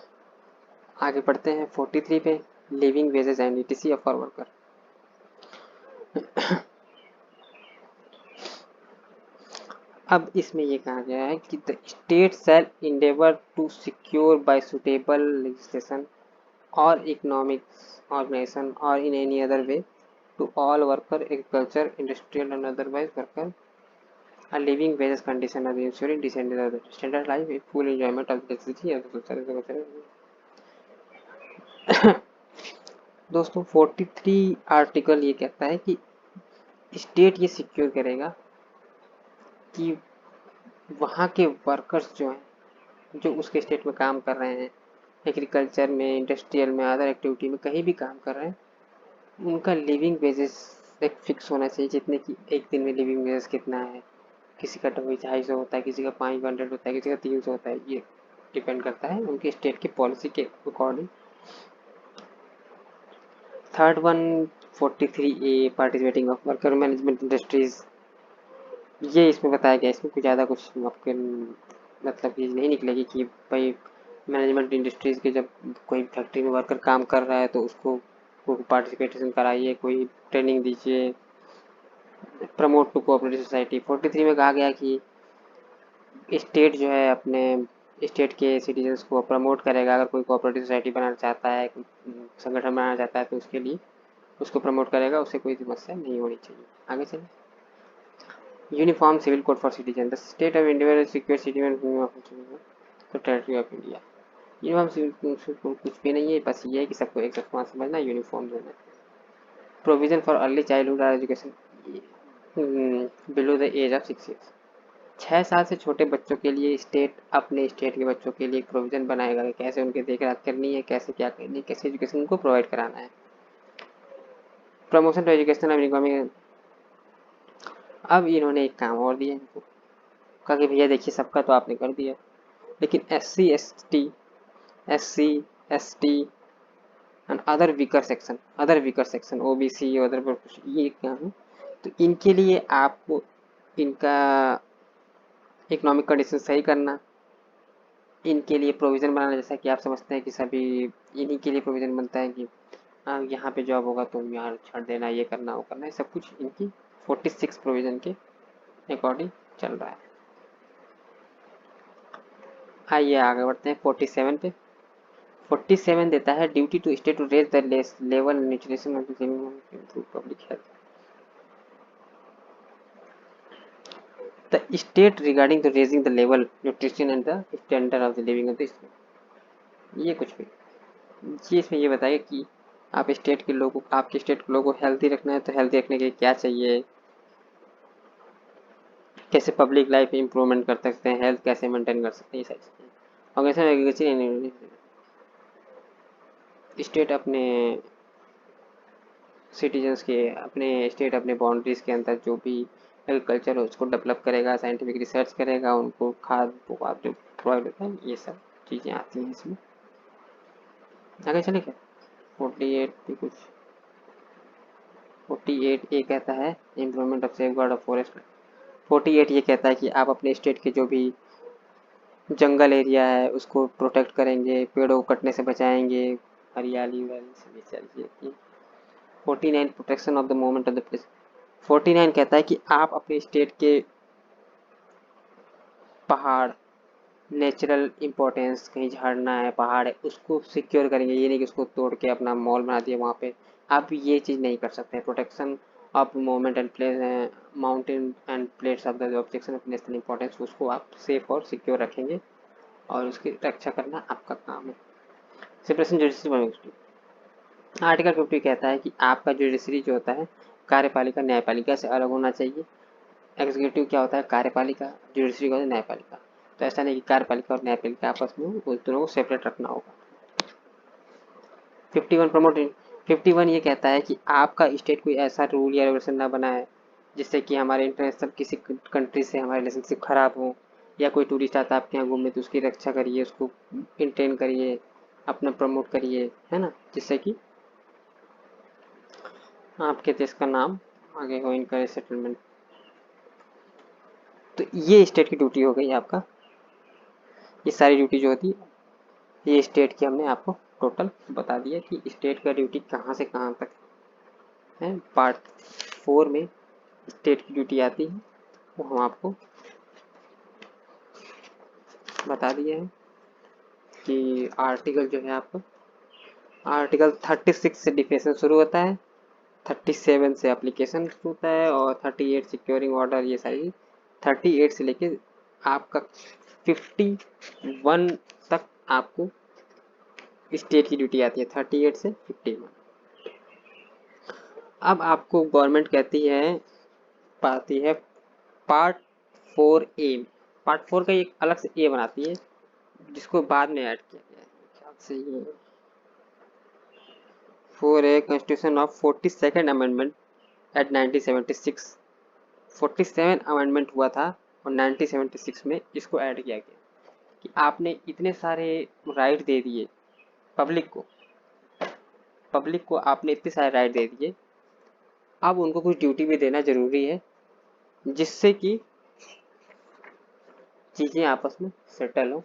आगे बढ़ते हैं 43 पे, living wages and ETC for worker. अब इसमें ये कहा गया है कि the state shall endeavour to secure by suitable legislation और इकोनॉमिक ऑर्गेनाइजेशन और in any other way to all worker, agriculture, industrial and otherwise worker a living wages condition of ensuring decent standard life with full enjoyment of electricity and social। दोस्तों 43 article ये कहता है कि state ये secure करेगा कि वहाँ के वर्कर्स जो हैं, जो उसके स्टेट में काम कर रहे हैं, एग्रीकल्चर में, इंडस्ट्रियल में, अदर एक्टिविटी में, कहीं भी काम कर रहे हैं, उनका लिविंग वेजेस एक फिक्स होना चाहिए। जितने की एक दिन में लिविंग वेजेस कितना है, किसी का 250 होता है, किसी का 500 होता है, किसी का 300 होता है, ये डिपेंड करता है उनके स्टेट की पॉलिसी के according. Third one 43A, participating of worker management industries. ये इसमें बताया गया, इसमें कुछ ज़्यादा कुछ आपके मतलब चीज़ नहीं निकलेगी कि भाई मैनेजमेंट इंडस्ट्रीज़ के जब कोई फैक्ट्री में वर्कर काम कर रहा है तो उसको पार्टिसिपेशन कराइए, कोई ट्रेनिंग दीजिए, प्रमोट टू कोऑपरेटिव सोसाइटी। 43 में कहा गया कि स्टेट जो है अपने स्टेट के सिटीजन्स को प्रमोट करेगा। अगर कोई कोऑपरेटिव सोसाइटी बनाना चाहता है, संगठन बनाना चाहता है तो उसके लिए उसको प्रमोट करेगा, उससे कोई समस्या नहीं होनी चाहिए। आगे चलिए। Uniform civil code for citizen, the state of India secure citizen to territory of India. Uniform civil code कुछ भी नहीं है, बस ये है कि सबको एक समान समझना, यूनिफॉर्म देना। Provision for early childhood education below the age of 6 years. 6 साल से छोटे बच्चों के लिए स्टेट अपने स्टेट के बच्चों के लिए एक प्रोविजन बनाएगा कि कैसे उनकी देखरेख करनी है, कैसे क्या करनी है, कैसे एजुकेशन उनको प्रोवाइड कराना है। Promotion to education of economic. अब इन्होंने एक काम और दिया इनको, कहा कि भैया देखिए सबका तो आपने कर दिया, लेकिन SC, ST and other weaker section, OBC, other कुछ ये क्या है तो इनके लिए आपको इनका इकोनॉमिक कंडीशन सही करना, इनके लिए प्रोविज़न बनाना, जैसा कि आप समझते हैं कि सभी इन्हीं के लिए प्रोविज़न बनता है कि यहाँ पे जॉब होगा तो यहाँ छोड़ देना, ये करना वो करना, ये सब कुछ इनकी 46 प्रोविज़न के अकॉर्डिंग चल रहा है। आइए आगे बढ़ते हैं 47 पे। 47 देता है duty to state to raise the level nutrition of the public health the state regarding the raising the level nutrition and the standard of the living of the state. ये कुछ भी जी, इसमें ये बताइए कि आप स्टेट के लोगों आपके स्टेट के लोगों को हेल्दी रखना है तो हेल्दी रखने के लिए क्या चाहिए, कैसे पब्लिक लाइफ में इंप्रूवमेंट कर सकते हैं, हेल्थ कैसे मेंटेन कर सकते हैं, ये सारी चीज़ें। ऑर्गेनाइजेशन एग्रीकल्चर स्टेट अपने सिटीजन्स के अपने स्टेट अपने बाउंड्रीज के अंदर जो भी एग्रीकल्चर है उसको डेवलप करेगा, साइंटिफिक रिसर्च करेगा, उनको खाद जो प्रोवाइड होता है, ये सब चीज़ें आती हैं इसमें। आगे चले क्या 48 भी कुछ 48 ये कहता है improvement of safe guard of forest. 48 ये कहता है कि आप अपने स्टेट के जो भी जंगल एरिया है उसको प्रोटेक्ट करेंगे, पेड़ों को कटने से बचाएंगे, हरियाली वाली चाहिए। 49 protection of the movement of the place. 49 कहता है कि आप अपने स्टेट के पहाड़, नेचुरल इम्पोर्टेंस, कहीं झरना है पहाड़ है उसको सिक्योर करेंगे, ये नहीं कि उसको तोड़ के अपना मॉल बना दिया वहाँ पे, आप ये चीज़ नहीं कर सकते हैं। Protection of moment and place mountain and plates of the objection of national importance, उसको आप सेफ और सिक्योर रखेंगे और उसकी रक्षा करना आपका काम है। सेपरेशन जुडिशरी आर्टिकल 50 कहता है कि आपका जुडिशरी जो होता है कार्यपालिका न्यायपालिका से अलग होना चाहिए। एग्जीक्यूटिव क्या होता है कार्यपालिका, जुडिशरी का होता है न्यायपालिका। तो ऐसा नहीं कि कार्यपालिका और न्यायपालिका आपस में उस दोनों को सेपरेट रखना होगा। 51 प्रमोटिंग 51 ये कहता है कि आपका स्टेट कोई ऐसा रूल या रेगुलेशन ना बनाए जिससे कि हमारे इंटरनेशनल किसी कंट्री से हमारे रिलेशनशिप खराब हो, या कोई टूरिस्ट आता है आपके यहाँ घूमने तो उसकी रक्षा करिए, उसको मेंटेन करिए, अपना प्रमोट करिए, है ना, जिससे कि आपके देश का नाम आगे हो, इनकरेज सेटलमेंट। तो ये स्टेट की ड्यूटी हो गई आपका, ये सारी ड्यूटी जो होती है ये स्टेट की हमने आपको टोटल बता दिया कि स्टेट का ड्यूटी कहाँ से कहाँ तक है। पार्ट 4 में स्टेट की ड्यूटी आती है वो हम आपको बता दिए हैं कि आर्टिकल जो है आपका आर्टिकल 36 से डिफेंस शुरू होता है, 37 से एप्लीकेशन होता है और 38 सिक्योरिंग ऑर्डर, ये सारी 38 से लेके आपका 51 तक आपको स्टेट की ड्यूटी आती है, 38 से 51। अब आपको गवर्नमेंट कहती है पाती है पार्ट 4A, पार्ट 4 का एक अलग से ए बनाती है जिसको बाद में ऐड किया गया है ख्याल से ये 4A constitution of 42nd amendment at 1976। 47 amendment हुआ था और 1976 में इसको ऐड किया गया कि आपने इतने सारे राइट दे दिए पब्लिक को आपने इतने सारे राइट दे दिए, अब उनको कुछ ड्यूटी भी देना जरूरी है जिससे कि चीज़ें आपस में सेटल हो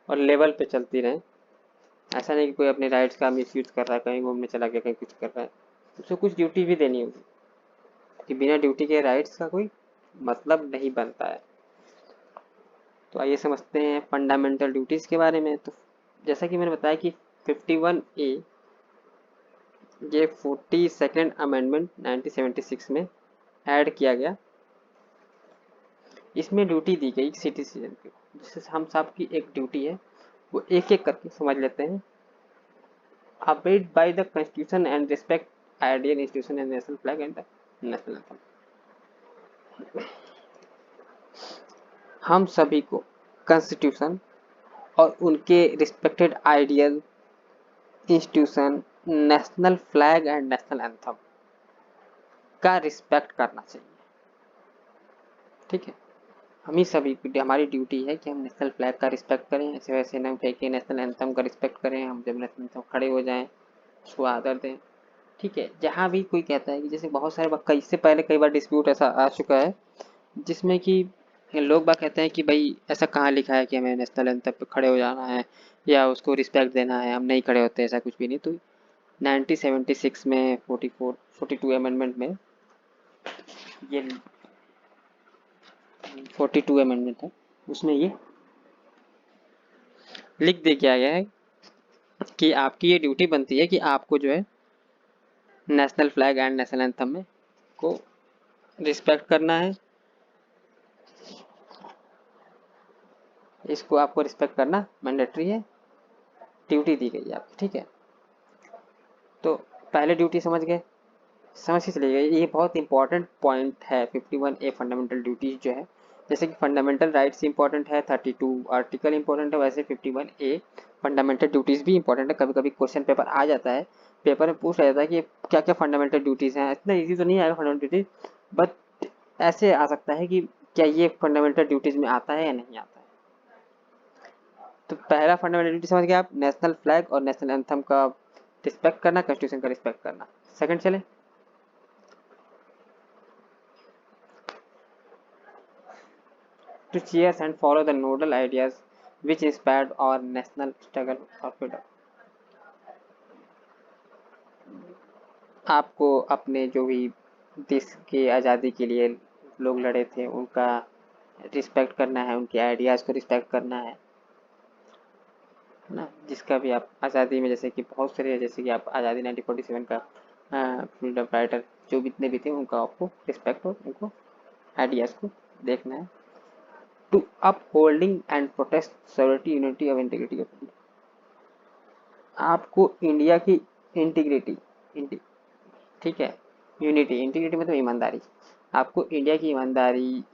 और लेवल पे चलती रहें। ऐसा नहीं कि कोई अपने राइट्स का मिसयूज कर रहा है, कहीं घूमने चला गया, कहीं कुछ कर रहा है, उसको कुछ ड्यूटी भी देनी होगी कि बिना ड्यूटी के राइट्स का कोई मतलब नहीं बनता है। तो आइए समझते हैं फंडामेंटल ड्यूटीज़ के बारे में। तो जैसा कि मैंने बताया कि 51A ये 42nd अमेंडमेंट 1976 में ऐड किया गया, इसमें ड्यूटी दी गई सिटीजन को, जिससे हम सब की एक ड्यूटी है वो एक एक करके समझ लेते हैं। Abide by the constitution and respect ideal institution and national flag and national anthem. हम सभी को कॉन्स्टिट्यूशन और उनके respected ideal institution, national flag and national anthem का रिस्पेक्ट करना चाहिए। ठीक है, हम ही सभी की हमारी ड्यूटी है कि हम नेशनल फ्लैग का रिस्पेक्ट करें, ऐसे वैसे न फेंकें, नेशनल एंथम का रिस्पेक्ट करें, हम जब नेशनल एंथम खड़े हो जाएं उसको आदर दें, ठीक है, जहाँ भी कोई कहता है कि जैसे बहुत सारे कई इससे पहले कई बार डिस्प्यूट ऐसा आ चुका है जिसमें कि लोग बाग कहते हैं कि भाई ऐसा कहाँ लिखा है कि हमें नेशनल एंथम पे खड़े हो जाना है या उसको रिस्पेक्ट देना है, हम नहीं खड़े होते, ऐसा कुछ भी नहीं। तो 1976 में 42 अमेंडमेंट में ये 42 अमेंडमेंट है, उसमें ये लिख दे किया गया है कि आपकी ये ड्यूटी बनती है कि आपको जो है national flag and national anthem में को रिस्पेक्ट करना है, इसको आपको रिस्पेक्ट करना मैंडेटरी है, ड्यूटी दी गई है आपको। ठीक है, तो पहले ड्यूटी समझ गए, समझ के चलिए ये बहुत इंपॉर्टेंट पॉइंट है 51A फंडामेंटल ड्यूटीज जो है। जैसे कि फंडामेंटल राइट्स इंपॉर्टेंट है, 32 आर्टिकल इंपॉर्टेंट है, वैसे 51A फंडामेंटल ड्यूटीज भी इंपॉर्टेंट है। कभी कभी क्वेश्चन पेपर आ जाता है, पेपर में पूछ रहा जाता है कि क्या क्या फंडामेंटल ड्यूटीज हैं। इतना ईजी तो नहीं आएगा फंडामेंटल ड्यूटीज, बट ऐसे आ सकता है कि क्या ये फंडामेंटल ड्यूटीज में आता है या नहीं आता है। तो पहला फंडामेंटल ड्यूटी समझ गए आप, नेशनल फ्लैग और नेशनल एंथम का रिस्पेक्ट करना, कॉन्स्टिट्यूशन का रिस्पेक्ट करना। सेकंड चले, to cherish and follow the nodal ideas which inspired our national struggle or freedom। आपको अपने जो भी देश के आज़ादी के लिए लोग लड़े थे उनका रिस्पेक्ट करना है, उनके आइडियाज़ को रिस्पेक्ट करना है ना। जिसका भी आप आज़ादी में, जैसे कि बहुत सारे, जैसे कि आप आज़ादी 1947 का फ्रीडम फाइटर जो जितने भी थे उनका आपको रिस्पेक्ट और उनको आइडियाज़ को देखना है। To upholding and protest sovereignty unity of integrity of India, आपको इंडिया की इंटीग्रिटी, ठीक है, यूनिटी, इंटीग्रिटी मतलब ईमानदारी, आपको इंडिया की ईमानदारी,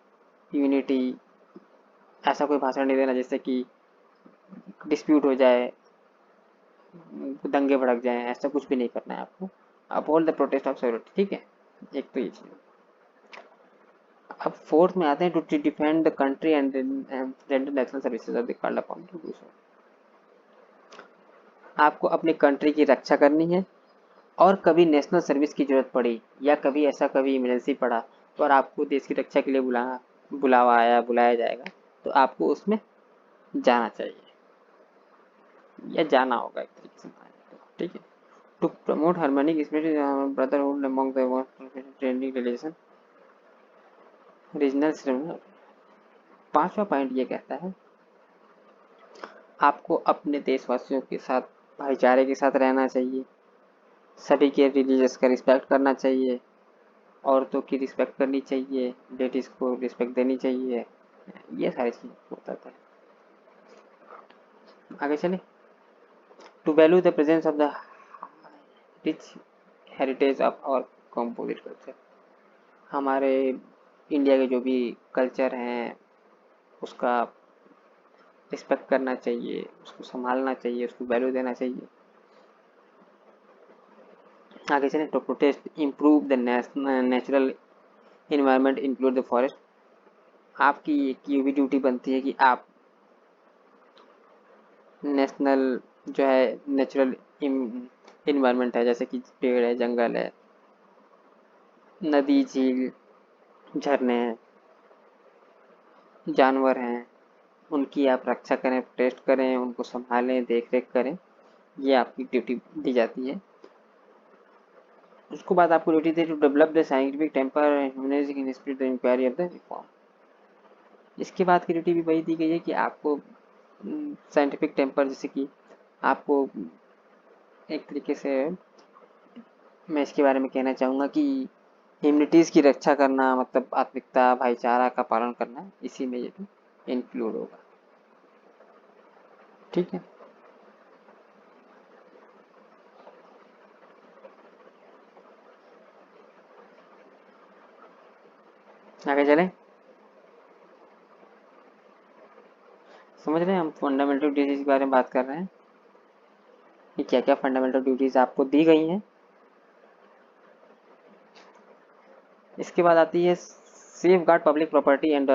यूनिटी, ऐसा कोई भाषण नहीं देना जिससे कि डिस्प्यूट हो जाए, दंगे भड़क जाए, ऐसा कुछ भी नहीं करना है आपको। Uphold the protest of sovereignty, ठीक है, एक तो ये चीज। अब फोर्थ में आते हैं, to defend the country and render national services of the called upon to do so, आपको अपनी कंट्री की रक्षा करनी है और कभी नेशनल सर्विस की जरूरत पड़ी या कभी ऐसा कभी इमरजेंसी पड़ा और आपको देश की रक्षा के लिए बुलावा आया, बुलाया जाएगा, तो आपको उसमें जाना चाहिए या जाना होगा एक तरीके से, ठीक है। To promote harmonic spirit brotherhood among the trending relation regional. पांचवा पॉइंट ये कहता है आपको अपने देशवासियों के साथ भाईचारे के साथ रहना चाहिए, सभी के रिलीजियस का रिस्पेक्ट करना चाहिए, औरतों की रिस्पेक्ट करनी चाहिए, लेडीज को रिस्पेक्ट देनी चाहिए, ये सारी चीजें बताता है। आगे चले, to value the presence of the rich heritage of our composite culture, हमारे इंडिया के जो भी कल्चर हैं उसका रिस्पेक्ट करना चाहिए, उसको संभालना चाहिए, उसको वैल्यू देना चाहिए। आगे चले, to protest improve the natural environment include the forest, आपकी ये भी ड्यूटी बनती है कि आप नेशनल जो है नेचुरल इन्वायरमेंट है, जैसे कि पेड़ है, जंगल है, नदी, झील, झरने हैं, जानवर हैं, उनकी आप रक्षा करें, प्रोटेक्ट करें, उनको संभालें, देख रेख करें, ये आपकी ड्यूटी दी जाती है। उसके बाद आपको ड्यूटी दी to develop the scientific temper humanism in spirit the inquiry of the reform, इसके बाद की ड्यूटी भी वही दी गई है कि आपको साइंटिफिक टेम्पर, जैसे कि आपको एक तरीके से मैं इसके बारे में कहना चाहूँगा कि ह्यूमनिटीज़ की रक्षा करना, मतलब आत्मिकता, भाईचारा का पालन करना, इसी में ये भी इंक्लूड होगा, ठीक है। आगे चलें, समझ रहे हैं हम फंडामेंटल ड्यूटीज के बारे में बात कर रहे हैं कि क्या क्या फंडामेंटल ड्यूटीज आपको दी गई हैं। इसके बाद आती है safe guard public property and,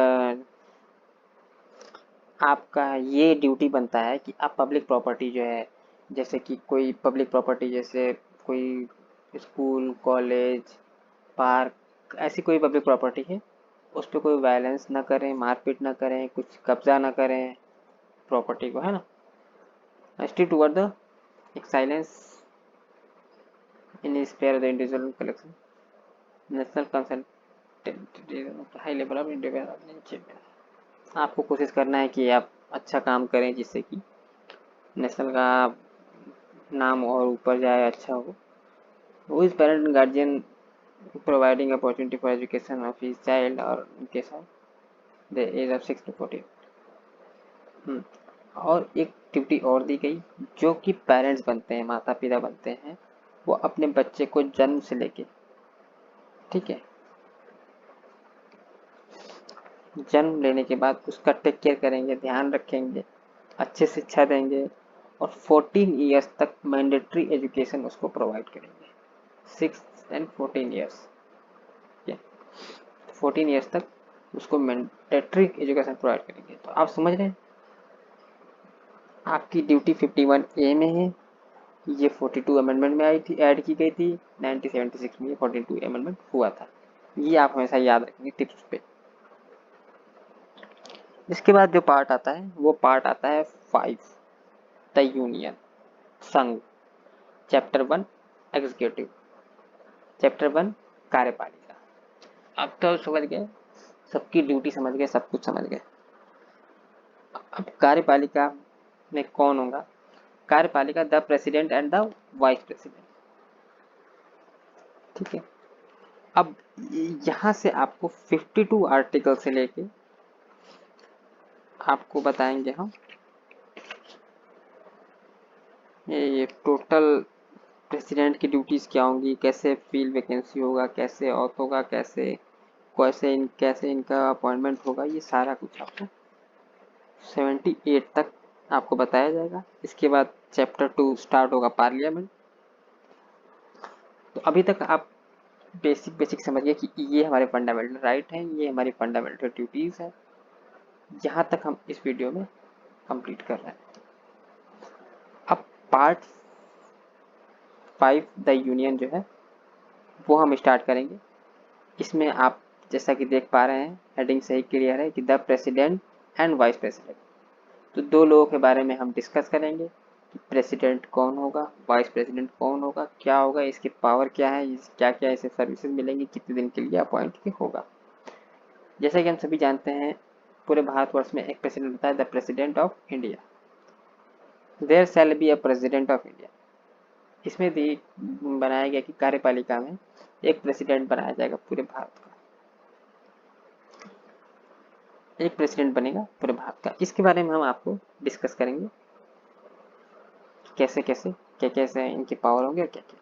आपका ये ड्यूटी बनता है कि आप पब्लिक प्रॉपर्टी जो है, जैसे कि कोई पब्लिक प्रॉपर्टी, जैसे कोई स्कूल, कॉलेज, पार्क, ऐसी कोई पब्लिक प्रॉपर्टी है उस पर कोई वायलेंस ना करें, मारपीट ना करें, कुछ कब्जा ना करें प्रॉपर्टी को, है ना। Strict toward the excellence in spare the individual collection, national consultant high level of individual. आपको कोशिश करना है कि आप अच्छा काम करें जिससे कि नेशनल का नाम और ऊपर जाए, अच्छा हो। Who is parent and guardian providing opportunity for education of his child or in case of the age of 6 to 14। और एक ड्यूटी और दी गई, जो कि पेरेंट्स बनते हैं, माता पिता बनते हैं, वो अपने बच्चे को जन्म से लेके, ठीक है, जन्म लेने के बाद उसका टेक केयर करेंगे, ध्यान रखेंगे, अच्छे शिक्षा देंगे और 14 ईयर्स तक मैंडेटरी एजुकेशन उसको प्रोवाइड करेंगे। 6 एंड 14 ईयर्स, 14 ईयर्स तक उसको मैंडेटरी एजुकेशन प्रोवाइड करेंगे। तो आप समझ रहे हैं आपकी ड्यूटी 51A में है, ये 42 अमेंडमेंट में आई थी, ऐड की गई थी, 1976 में ये 42 अमेंडमेंट हुआ था। ये आप हमेशा याद रखेंगे टिप्स पे। इसके बाद जो पार्ट आता है वो पार्ट आता है 5 द यूनियन, संघ। चैप्टर 1 एग्जीक्यूटिव, चैप्टर 1 कार्यपालिका। अब तो समझ गए, सबकी ड्यूटी समझ गए, सब कुछ समझ गए। अब कार्यपालिका में कौन होगा? कार्यपालिका the president and the vice president, ठीक है। अब यहां से आपको 52 आर्टिकल से लेके आपको बताएंगे हम ये टोटल प्रेसिडेंट की ड्यूटीज क्या होंगी, कैसे फील्ड वैकेंसी होगा, कैसे ऑथ होगा, कैसे इनका अपॉइंटमेंट होगा, ये सारा कुछ आपको 78 तक आपको बताया जाएगा। इसके बाद चैप्टर 2 स्टार्ट होगा पार्लियामेंट। तो अभी तक आप बेसिक समझिए कि ये हमारे फंडामेंटल राइट हैं, ये हमारी फंडामेंटल ड्यूटीज है। यहाँ तक हम इस वीडियो में कंप्लीट कर रहे हैं। अब पार्ट 5 द यूनियन जो है वो हम स्टार्ट करेंगे। इसमें आप जैसा कि देख पा रहे हैं हेडिंग सही क्लियर है कि the president and vice president. तो दो लोगों के बारे में हम डिस्कस करेंगे कि प्रेसिडेंट कौन होगा, वाइस प्रेसिडेंट कौन होगा, क्या होगा, इसकी पावर क्या है, क्या क्या इसे सर्विसेज मिलेंगी, कितने दिन के लिए अपॉइंट होगा। जैसा कि हम सभी जानते हैं पूरे भारतवर्ष में एक प्रेसिडेंट होता है, the president of India. There shall be a president of India. इसमें भी बनाया गया कि कार्यपालिका में एक प्रेसिडेंट बनाया जाएगा पूरे भारत का, एक प्रेसिडेंट बनेगा पूरे भारत का। इसके बारे में हम आपको डिस्कस करेंगे कैसे कैसे क्या कैसे इनके पावर होंगे, क्या क्या।